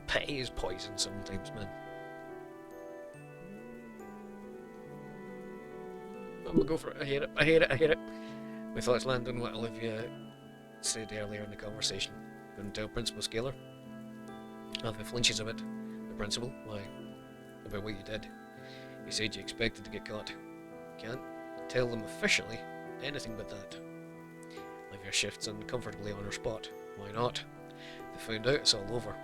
Pity is poison sometimes, man. I'm gonna go for it. I hate it. My thoughts land on what Olivia said earlier in the conversation. Gonna tell Principal Scalar? Olivia flinches a bit. The principal? Why? About what you did. You said you expected to get caught. Can't tell them officially anything but that. Olivia shifts uncomfortably on her spot. Why not? They found out, it's all over.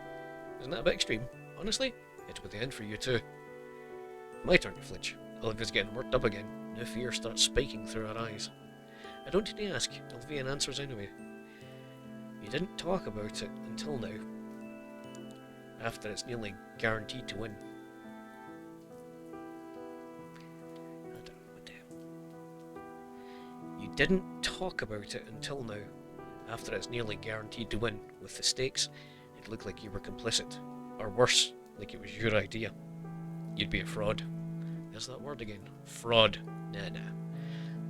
Isn't that a bit extreme? Honestly, it would be the end for you too. My turn to flinch. Olivia's getting worked up again. Now fear starts spiking through her eyes. I don't need to ask. Olivia answers anyway. You didn't talk about it until now. After it's nearly guaranteed to win. You didn't talk about it until now. After it's nearly guaranteed to win. With the stakes, it looked like you were complicit. Or worse, like it was your idea. You'd be a fraud. There's that word again. Fraud. Nah.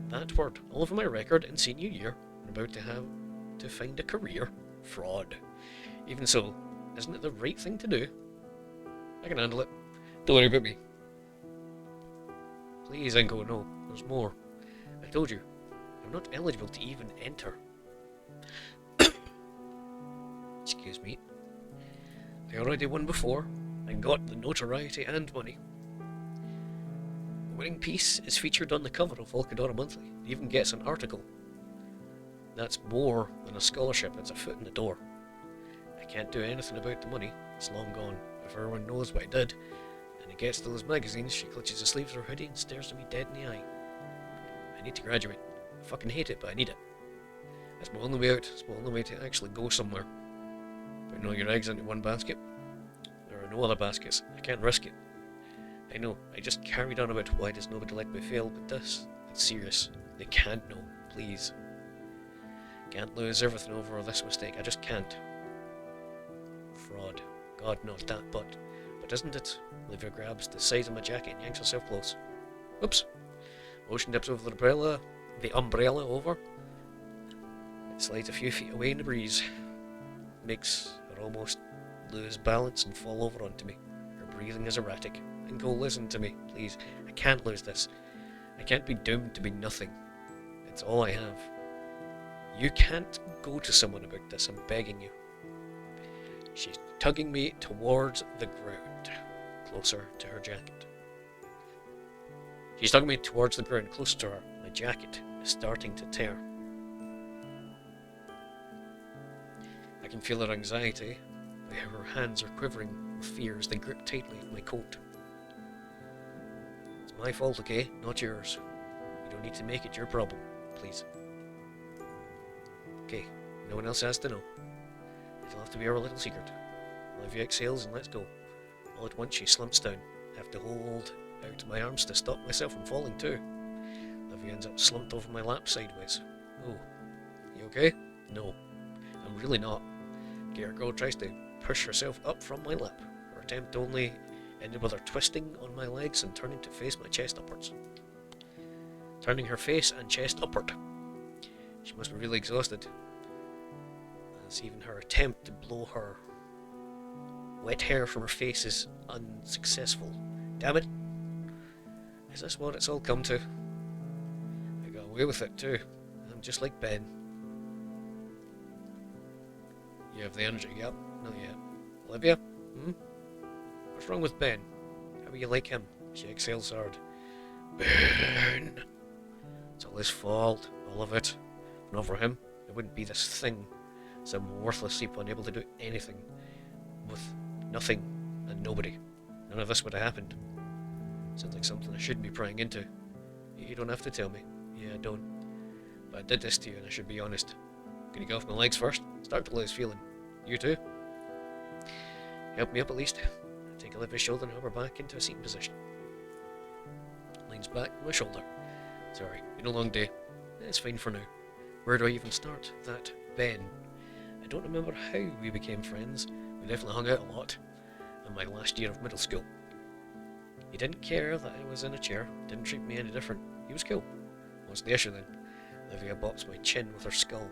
That word, all over my record in senior year, I'm about to have to find a career. Fraud. Even so, isn't it the right thing to do? I can handle it. Don't worry about me. Please, Ingo, no. There's more. I told you, I'm not eligible to even enter. Excuse me. I already won before, and got the notoriety and money. The winning piece is featured on the cover of Volcadora Monthly. It even gets an article. That's more than a scholarship, it's a foot in the door. I can't do anything about the money, it's long gone. If everyone knows what I did, and it gets to those magazines, she clutches the sleeves of her hoodie and stares at me dead in the eye. I need to graduate. I fucking hate it, but I need it. It's my only way out, it's my only way to actually go somewhere. Putting all your eggs into one basket? There are no other baskets, I can't risk it. I know, I just carried on about why does nobody let me fail, but this, it's serious. They can't know, please. Can't lose everything over this mistake, I just can't. Fraud. God, not that, but isn't it? Olivia grabs the side of my jacket and yanks herself close. Oops. Motion dips over the umbrella over. It slides a few feet away in the breeze. Makes her almost lose balance and fall over onto me. Her breathing is erratic. And go listen to me, please. I can't lose this. I can't be doomed to be nothing. It's all I have. You can't go to someone about this, I'm begging you. She's tugging me towards the ground, closer to her jacket. She's tugging me towards the ground, closer to her. My jacket is starting to tear. I can feel her anxiety, by how her hands are quivering with fear as they grip tightly my coat. It's my fault, okay? Not yours. You don't need to make it your problem, please. okay. No one else has to know. It'll have to be our little secret. Olivia exhales and lets go. All at once she slumps down. I have to hold out my arms to stop myself from falling too. Olivia ends up slumped over my lap sideways. Oh, you okay? No, I'm really not. Gator Girl tries to push herself up from my lap. Her attempt only ended with her twisting on my legs and turning to face my chest upwards. Turning her face and chest upward. She must be really exhausted, as even her attempt to blow her wet hair from her face is unsuccessful. Damn it! Is this what it's all come to? I got away with it too. I'm just like Ben. You have the energy, yep. Not yet. Olivia? What's wrong with Ben? How are you like him? She exhales hard. Ben! It's all his fault. All of it. If not for him, it wouldn't be this thing. Some worthless heap unable to do anything. With nothing and nobody. None of this would have happened. Sounds like something I shouldn't be prying into. You don't have to tell me. Yeah, I don't. But I did this to you and I should be honest. Can you get off my legs first? Start to lose feeling. You too? Help me up at least. I take Olivia's shoulder and help her back into a seating position. Leans back on my shoulder. Sorry, been a long day. It's fine for now. Where do I even start? That Ben. I don't remember how we became friends. We definitely hung out a lot in my last year of middle school. He didn't care that I was in a chair, didn't treat me any different. He was cool. What's the issue then? Olivia bops my chin with her skull.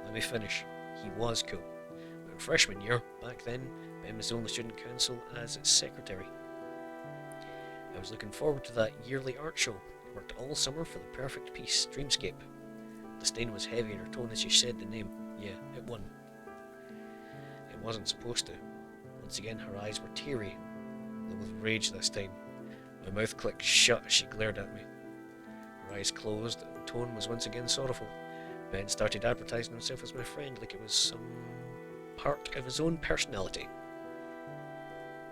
Let me finish. He was cool. But in freshman year, back then, Ben was the only student council as its secretary. I was looking forward to that yearly art show. I worked all summer for the perfect piece, Dreamscape. The stain was heavy in her tone as she said the name. Yeah, it won. It wasn't supposed to. Once again, her eyes were teary, though with rage this time. My mouth clicked shut as she glared at me. Her eyes closed, and the tone was once again sorrowful. Ben started advertising himself as my friend like it was some part of his own personality.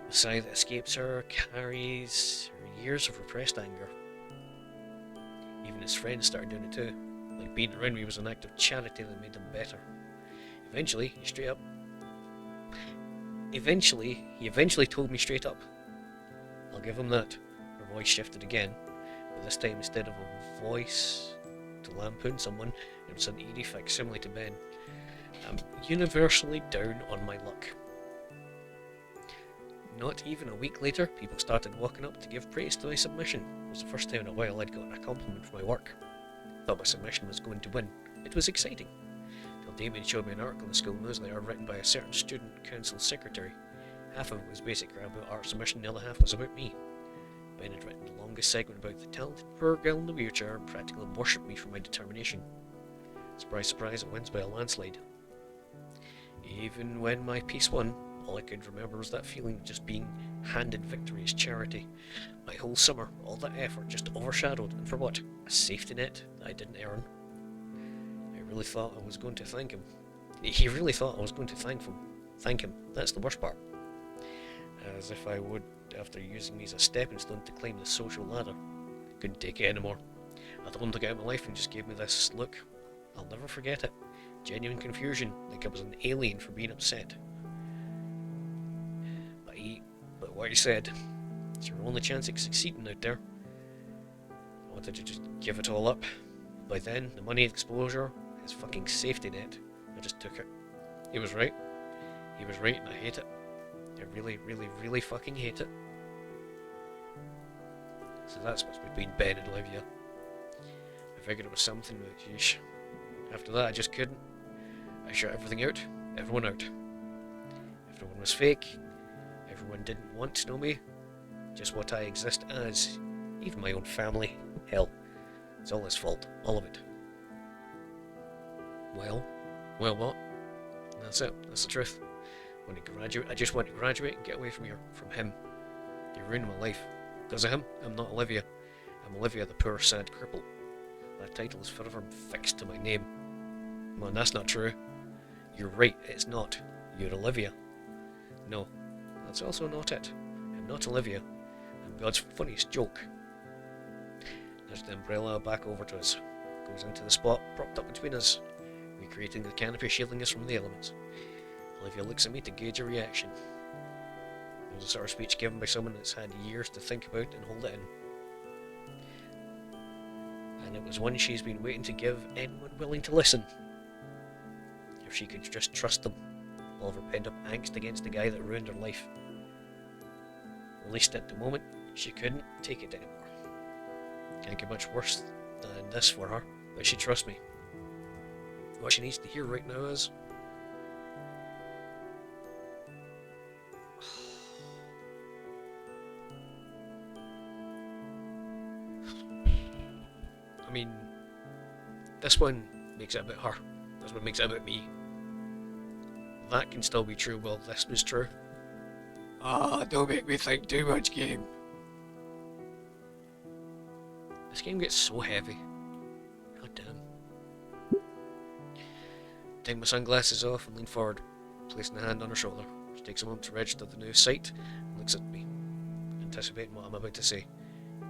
The sigh that escapes her carries her years of repressed anger. Even his friends started doing it too. Like being around me was an act of charity that made them better. Eventually, he told me straight up. I'll give him that. Her voice shifted again, but this time instead of a voice to lampoon someone, it was an eerie facsimile to Ben. I'm universally down on my luck. Not even a week later, people started walking up to give praise to my submission. It was the first time in a while I'd gotten a compliment for my work. Thought my submission was going to win. It was exciting. Till Damien showed me an article in the school newsletter written by a certain student council secretary. Half of it was basically about art submission, the other half was about me. Ben had written the longest segment about the talented poor girl in the wheelchair and practically worshipped me for my determination. Surprise, surprise, it wins by a landslide. Even when my piece won, all I could remember was that feeling of just being handed victory as charity. My whole summer, all that effort just overshadowed, and for what? A safety net that I didn't earn. I really thought I was going to thank him. He really thought I was going to thank him. That's the worst part. As if I would, after using me as a stepping stone to climb the social ladder. Couldn't take it anymore. I told him to get out of my life and just gave me this look. I'll never forget it. Genuine confusion, like I was an alien for being upset. But what he said, it's your only chance at succeeding out there. I wanted to just give it all up. By then, the money, exposure, his fucking safety net, I just took it. He was right. He was right and I hate it. I really, really, really fucking hate it. So that's what's between Ben and Olivia. I figured it was something, but yeesh. After that, I just couldn't. I shut everything out. Everyone out. Everyone was fake. Everyone didn't want to know me. Just what I exist as. Even my own family. Hell. It's all his fault. All of it. Well what? That's it. That's the truth. I just want to graduate and get away from here. From him. He ruined my life. Because of him, I'm not Olivia. I'm Olivia the poor sad cripple. That title is forever fixed to my name. Man, that's not true. You're right, it's not. You're Olivia. No, that's also not it. I'm not Olivia. I'm God's funniest joke. There's the umbrella back over to us. Goes into the spot propped up between us. recreating the canopy shielding us from the elements. Olivia looks at me to gauge a reaction. It was a sort of speech given by someone that's had years to think about and hold it in. And it was one she's been waiting to give anyone willing to listen. If she could just trust them, all of her pent up angst against the guy that ruined her life. At least at the moment, she couldn't take it anymore. Can't get much worse than this for her, but she trusts me. What she needs to hear right now is... I mean, this one makes it about her. This one makes it about me. That can still be true while this was true. Don't make me think too much, game. This game gets so heavy. God damn. Take my sunglasses off and lean forward, placing a hand on her shoulder. She takes a moment to register the new sight and looks at me, anticipating what I'm about to say.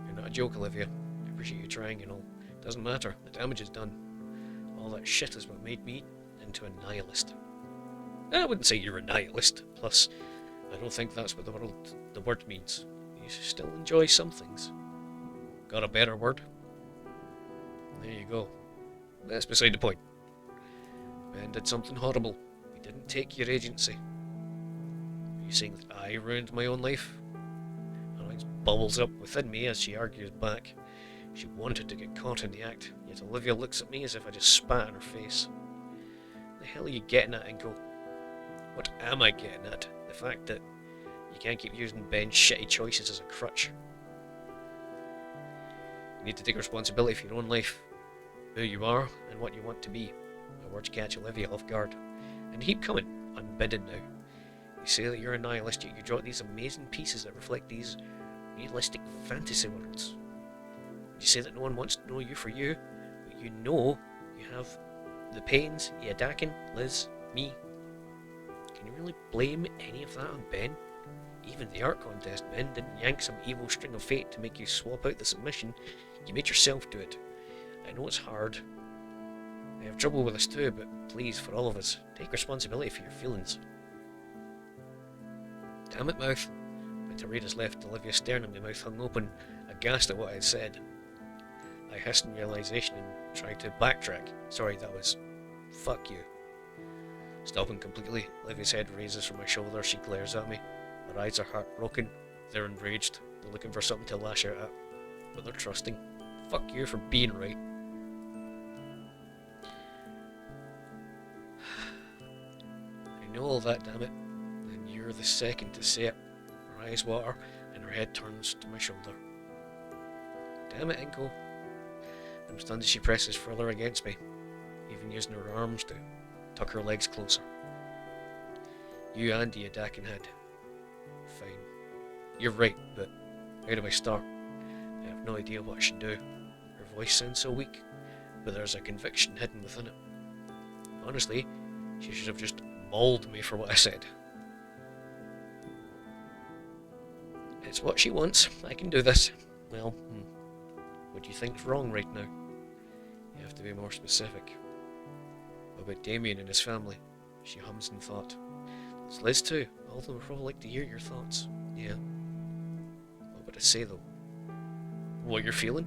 You're not a joke, Olivia. I appreciate you trying and all. Doesn't matter. The damage is done. All that shit is what made me into a nihilist. I wouldn't say you're a nihilist. Plus, I don't think that's what the word means. You still enjoy some things. Got a better word? There you go. That's beside the point. Ben did something horrible. He didn't take your agency. Are you saying that I ruined my own life? Annoyance bubbles up within me as she argues back. She wanted to get caught in the act, yet Olivia looks at me as if I just spat in her face. The hell are you getting at, Inko? What am I getting at? The fact that you can't keep using Ben's shitty choices as a crutch. You need to take responsibility for your own life, who you are, and what you want to be. My words catch Olivia off guard, and keep coming, unbidden now. You say that you're a nihilist, yet you draw these amazing pieces that reflect these realistic fantasy worlds. You say that no one wants to know you for you, but you know you have the pains, Yadakin, Liz, me. Can you really blame any of that on Ben? Even the art contest, Ben didn't yank some evil string of fate to make you swap out the submission. You made yourself do it. I know it's hard. I have trouble with this too, but please, for all of us, take responsibility for your feelings. Damn it, mouth. My tirade has left Olivia staring at my mouth hung open, aghast at what I had said. I hissed in realization and tried to backtrack. Sorry, that was... fuck you. Stopping completely, Olivia's head raises from my shoulder. She glares at me. Her eyes are heartbroken. They're enraged. They're looking for something to lash out at. But they're trusting. Fuck you for being right. I know all that, damn it. And you're the second to say it. Her eyes water, and her head turns to my shoulder. Damn it, Inko. I'm stunned as she presses further against me, even using her arms to tuck her legs closer. You and Yadakin had. Fine. You're right, but how do I start? I have no idea what I should do. Her voice sounds so weak, but there's a conviction hidden within it. Honestly, she should have just mauled me for what I said. It's what she wants. I can do this. Well, what do you think's wrong right now? You have to be more specific. What about Damien and his family? She hums in thought. It's Liz too. All of them would probably like to hear your thoughts. Yeah. What would I say though? What you're feeling?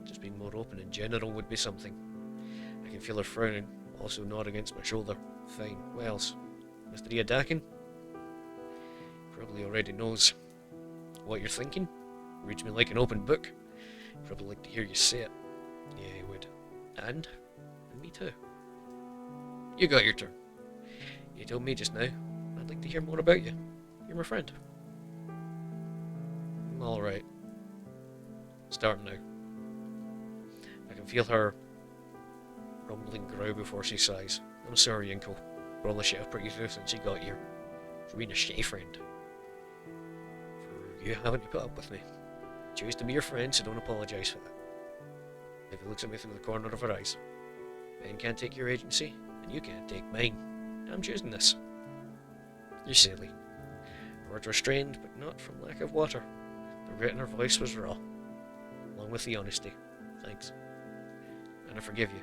Just being more open in general would be something. I can feel her frowning, also nod against my shoulder. Fine. What else? Mr. Yadakin? Probably already knows what you're thinking. Reads me like an open book. Probably like to hear you say it. Yeah, he would. And me too. You got your turn. You told me just now. I'd like to hear more about you. You're my friend. Alright. Start now. I can feel her rumbling growl before she sighs. I'm sorry, Inko, for all the shit I've put you through since you got here. For being a shitty friend. For you having to put up with me. I choose to be your friend, so don't apologise for that. If he looks at me through the corner of her eyes. Ben can't take your agency, and you can't take mine. I'm choosing this. You're silly. Her words were strained, but not from lack of water. The regret in her voice was raw, along with the honesty. Thanks. And I forgive you.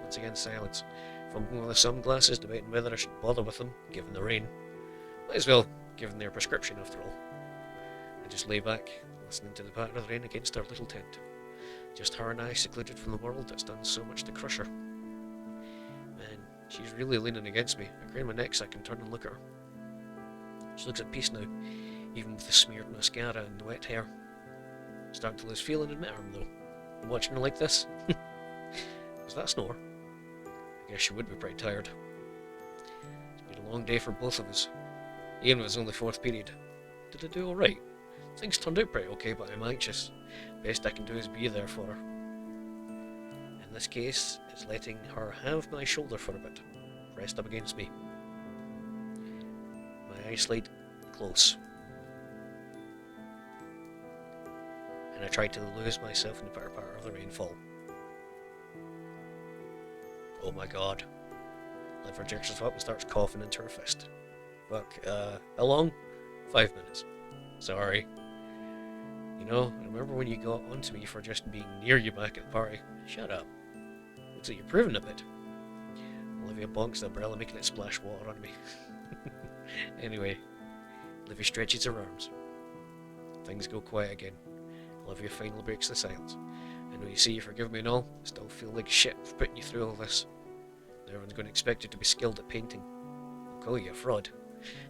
Once again, silence. Fumbling with the sunglasses, debating whether I should bother with them, given the rain. Might as well, given their prescription after all. I just lay back, listening to the patter of the rain against our little tent. Just her and I, secluded from the world that's done so much to crush her. Man, she's really leaning against me. I crane my neck so I can turn and look at her. She looks at peace now, even with the smeared mascara and the wet hair. I'm starting to lose feeling in my arm though. I'm watching her like this. Was that a snore? I guess she would be pretty tired. It's been a long day for both of us. Ian was only 4th period. Did I do alright? Things turned out pretty okay, but I'm anxious. Best I can do is be there for her. In this case, it's letting her have my shoulder for a bit, pressed up against me. My eyes slide close. And I try to lose myself in the pitter-patter of the rainfall. Oh my god. Liver jerks herself up and starts coughing into her fist. Fuck, how long? 5 minutes. Sorry. You know, I remember when you got onto me for just being near you back at the party. Shut up. Looks like you're proving a bit. Olivia bonks the umbrella, making it splash water on me. Anyway, Olivia stretches her arms. Things go quiet again. Olivia finally breaks the silence. I know you say you forgive me and all, I still feel like shit for putting you through all this. Everyone's going to expect you to be skilled at painting. I'll call you a fraud.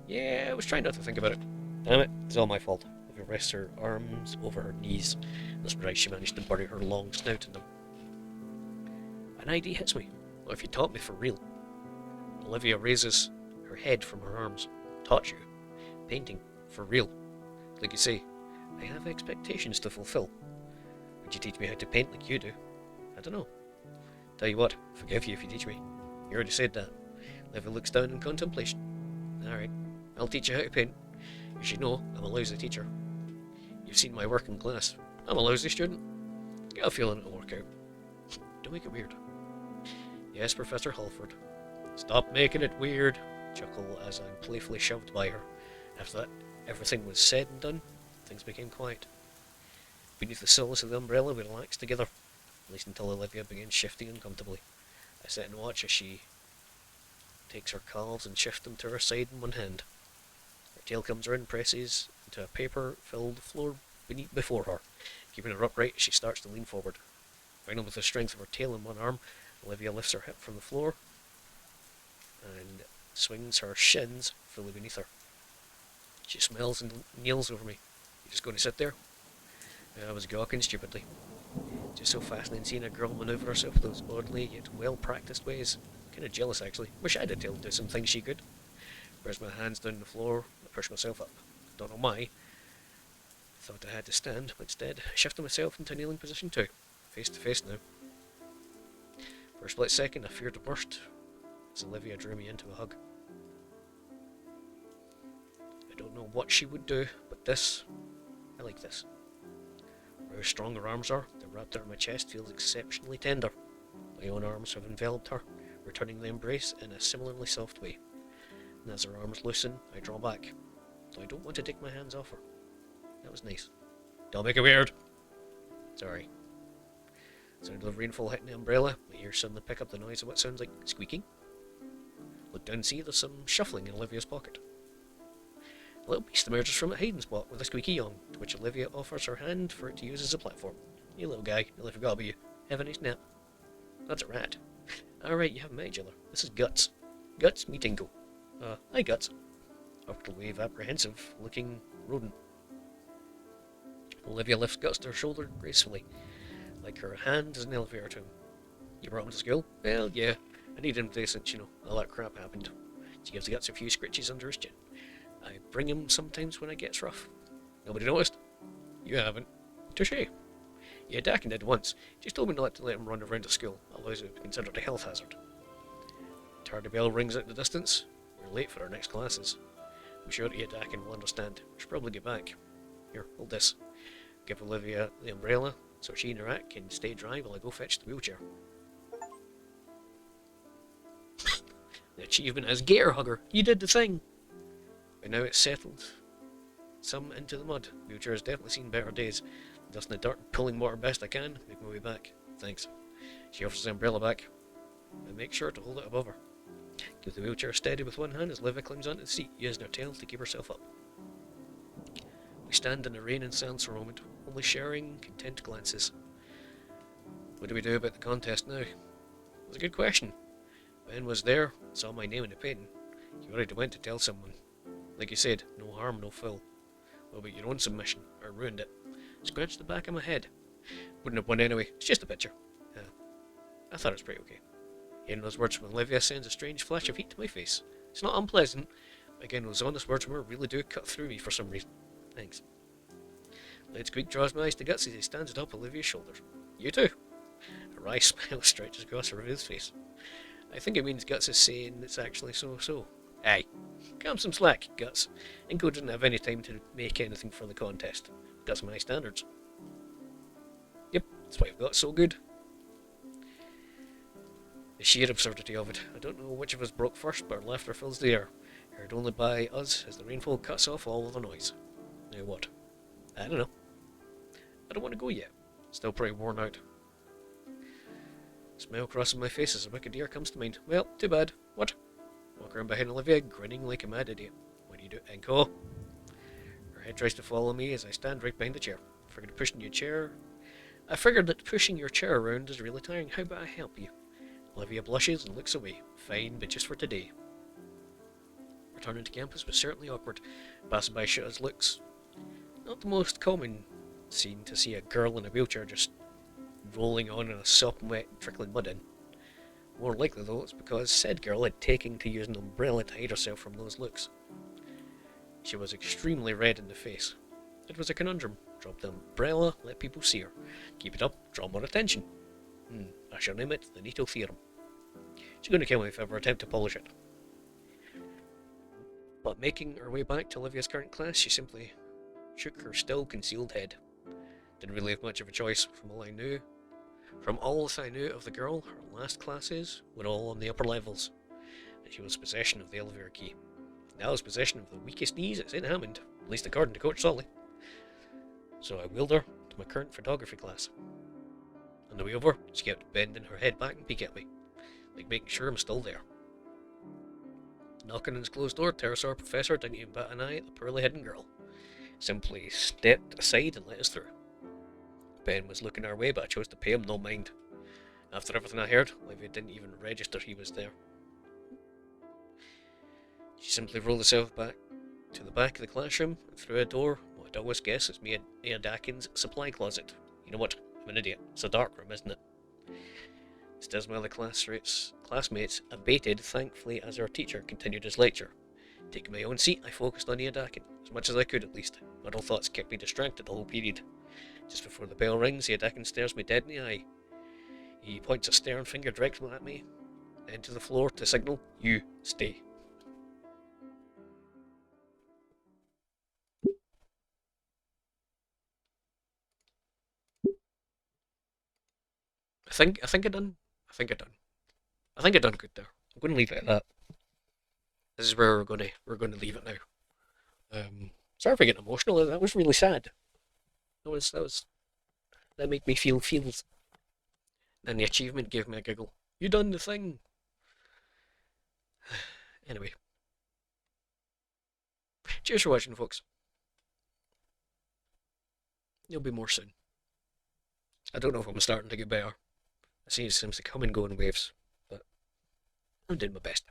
Yeah, I was trying not to think about it. Damn it, it's all my fault. Olivia rests her arms over her knees. That's right, she managed to bury her long snout in them. An idea hits me. What if you taught me for real? Olivia raises her head from her arms. Taught you? Painting. For real. Like you say, I have expectations to fulfill. Would you teach me how to paint like you do? I don't know. Tell you what, forgive you if you teach me. You already said that. Olivia looks down in contemplation. Alright, I'll teach you how to paint. You should know, I'm a lousy teacher. You've seen my work in class. I'm a lousy student. Got a feeling it'll work out. Don't make it weird. Yes, Professor Halford. Stop making it weird. Chuckle as I'm playfully shoved by her. After that, everything was said and done. Things became quiet. Beneath the solace of the umbrella, we relaxed together, at least until Olivia began shifting uncomfortably. I sit and watch as she takes her calves and shifts them to her side in one hand. Her tail comes around and presses into a paper-filled floor before her. Keeping her upright, she starts to lean forward. Finally, with the strength of her tail in one arm, Olivia lifts her hip from the floor and swings her shins fully beneath her. She smiles and kneels over me. You just going to sit there? I was gawking stupidly. Just so fascinating seeing a girl manoeuvre herself those oddly yet well-practiced ways. Kind of jealous, actually. Wish I'd able to do some things she could. Press my hands down the floor, I push myself up. Don't know why. Thought I had to stand, but instead I shifted myself into a kneeling position too. Face to face now. For a split second I feared to burst as Olivia drew me into a hug. I don't know what she would do, but this, I like this. How strong her arms are, the wrapped around my chest feels exceptionally tender. My own arms have enveloped her, returning the embrace in a similarly soft way. And as her arms loosen, I draw back, though I don't want to take my hands off her. That was nice. Don't make it weird! Sorry. Sound of rainfall hitting the umbrella, my ears suddenly pick up the noise of what sounds like squeaking. Look down and see there's some shuffling in Olivia's pocket. A little beast emerges from a hiding spot with a squeaky yawn, to which Olivia offers her hand for it to use as a platform. You little guy, nearly forgot about you. Have a nice nap. That's a rat. Alright, you haven't met each other. This is Guts. Guts, me Tinko. Hi Guts. Upward wave apprehensive looking rodent. Olivia lifts Guts to her shoulder gracefully, like her hand is an elevator to him. You brought him to school? Well, yeah. I needed him today since, all that crap happened. She gives Guts a few scritches under his chin. I bring him sometimes when it gets rough. Nobody noticed? You haven't. Touché. Yeah, Dakin did once. Just told me not to let him run around the school, otherwise it would be considered a health hazard. The tardy bell rings out in the distance. We're late for our next classes. I'm sure Dakin will understand. We should probably get back. Here, hold this. Give Olivia the umbrella, so she and her rat can stay dry while I go fetch the wheelchair. The achievement as Gator Hugger. You did the thing! By now it's settled some into the mud. The wheelchair has definitely seen better days. Dusting the dirt, pulling water best I can, make my way back. Thanks. She offers the umbrella back. and make sure to hold it above her. Keep the wheelchair steady with one hand as Livia climbs onto the seat, using her tail to keep herself up. We stand in the rain and silence for a moment, only sharing content glances. What do we do about the contest now? It was a good question. Ben was there, saw my name in the painting. He already went to tell someone. Like you said, no harm, no foul. What about your own submission? I ruined it. Scratched the back of my head. Wouldn't have won anyway, it's just a picture. I thought it was pretty okay. Hearing those words from Olivia sends a strange flash of heat to my face. It's not unpleasant, but again, those honest words from her really do cut through me for some reason. Thanks. Led Squeak draws my eyes to Guts as he stands atop Olivia's shoulders. You too? A wry smile stretches across her revealed face. I think it means Guts is saying it's actually so. Aye. Come some slack, Guts. Inko didn't have any time to make anything for the contest. Got some high standards. Yep, that's why I've got so good. The sheer absurdity of it. I don't know which of us broke first, but our laughter fills the air, heard only by us as the rainfall cuts off all of the noise. Now what? I don't know. I don't want to go yet. Still pretty worn out. Smile crosses my face as a wicked deer comes to mind. Well, too bad. What? Walk around behind Olivia, grinning like a mad idiot. What do you do, Enko? Her head tries to follow me as I stand right behind the chair. I figured that pushing your chair around is really tiring. How about I help you? Olivia blushes and looks away. Fine, but just for today. Returning to campus was certainly awkward. Passing by shut his looks. Not the most common scene to see a girl in a wheelchair just rolling on in a sopping wet, trickling mud in. More likely though, it's because said girl had taken to use an umbrella to hide herself from those looks. She was extremely red in the face. It was a conundrum. Drop the umbrella, let people see her. Keep it up, draw more attention. I shall name it the Nito Theorem. She's going to kill me if I ever attempt to polish it. But making her way back to Olivia's current class, she simply shook her still concealed head. Didn't really have much of a choice from all I knew. From all that I knew of the girl, her last classes were all on the upper levels, and she was possession of the elevator key. Now was possession of the weakest knees at St. Hammond, at least according to Coach Solly. So I wheeled her to my current photography class. On the way over, she kept bending her head back and peeking at me, like making sure I'm still there. Knocking on his closed door, Pterosaur Professor didn't even bat an eye at the poorly hidden girl. Simply stepped aside and let us through. Ben was looking our way, but I chose to pay him no mind. After everything I heard, Olivia didn't even register he was there. She simply rolled herself back to the back of the classroom and through a door, what I'd always guess is Mia Dakin's supply closet. You know what? I'm an idiot. It's a dark room, isn't it? Stisma, the classmates abated, thankfully, as our teacher continued his lecture. Taking my own seat, I focused on Dakin, as much as I could at least. Muddle thoughts kept me distracted the whole period. Just before the bell rings, Dakin stares me dead in the eye. He points a stern finger directly at me, then to the floor to signal, you stay. I think I done. I think I done good there. I'm going to leave it at that. This is where we're gonna leave it now. Sorry for getting emotional. That was really sad. That made me feel feels. And the achievement gave me a giggle. You done the thing. Anyway, cheers for watching, folks. There'll be more soon. I don't know if I'm starting to get better. It seems to come and go in waves, but I'm doing my best.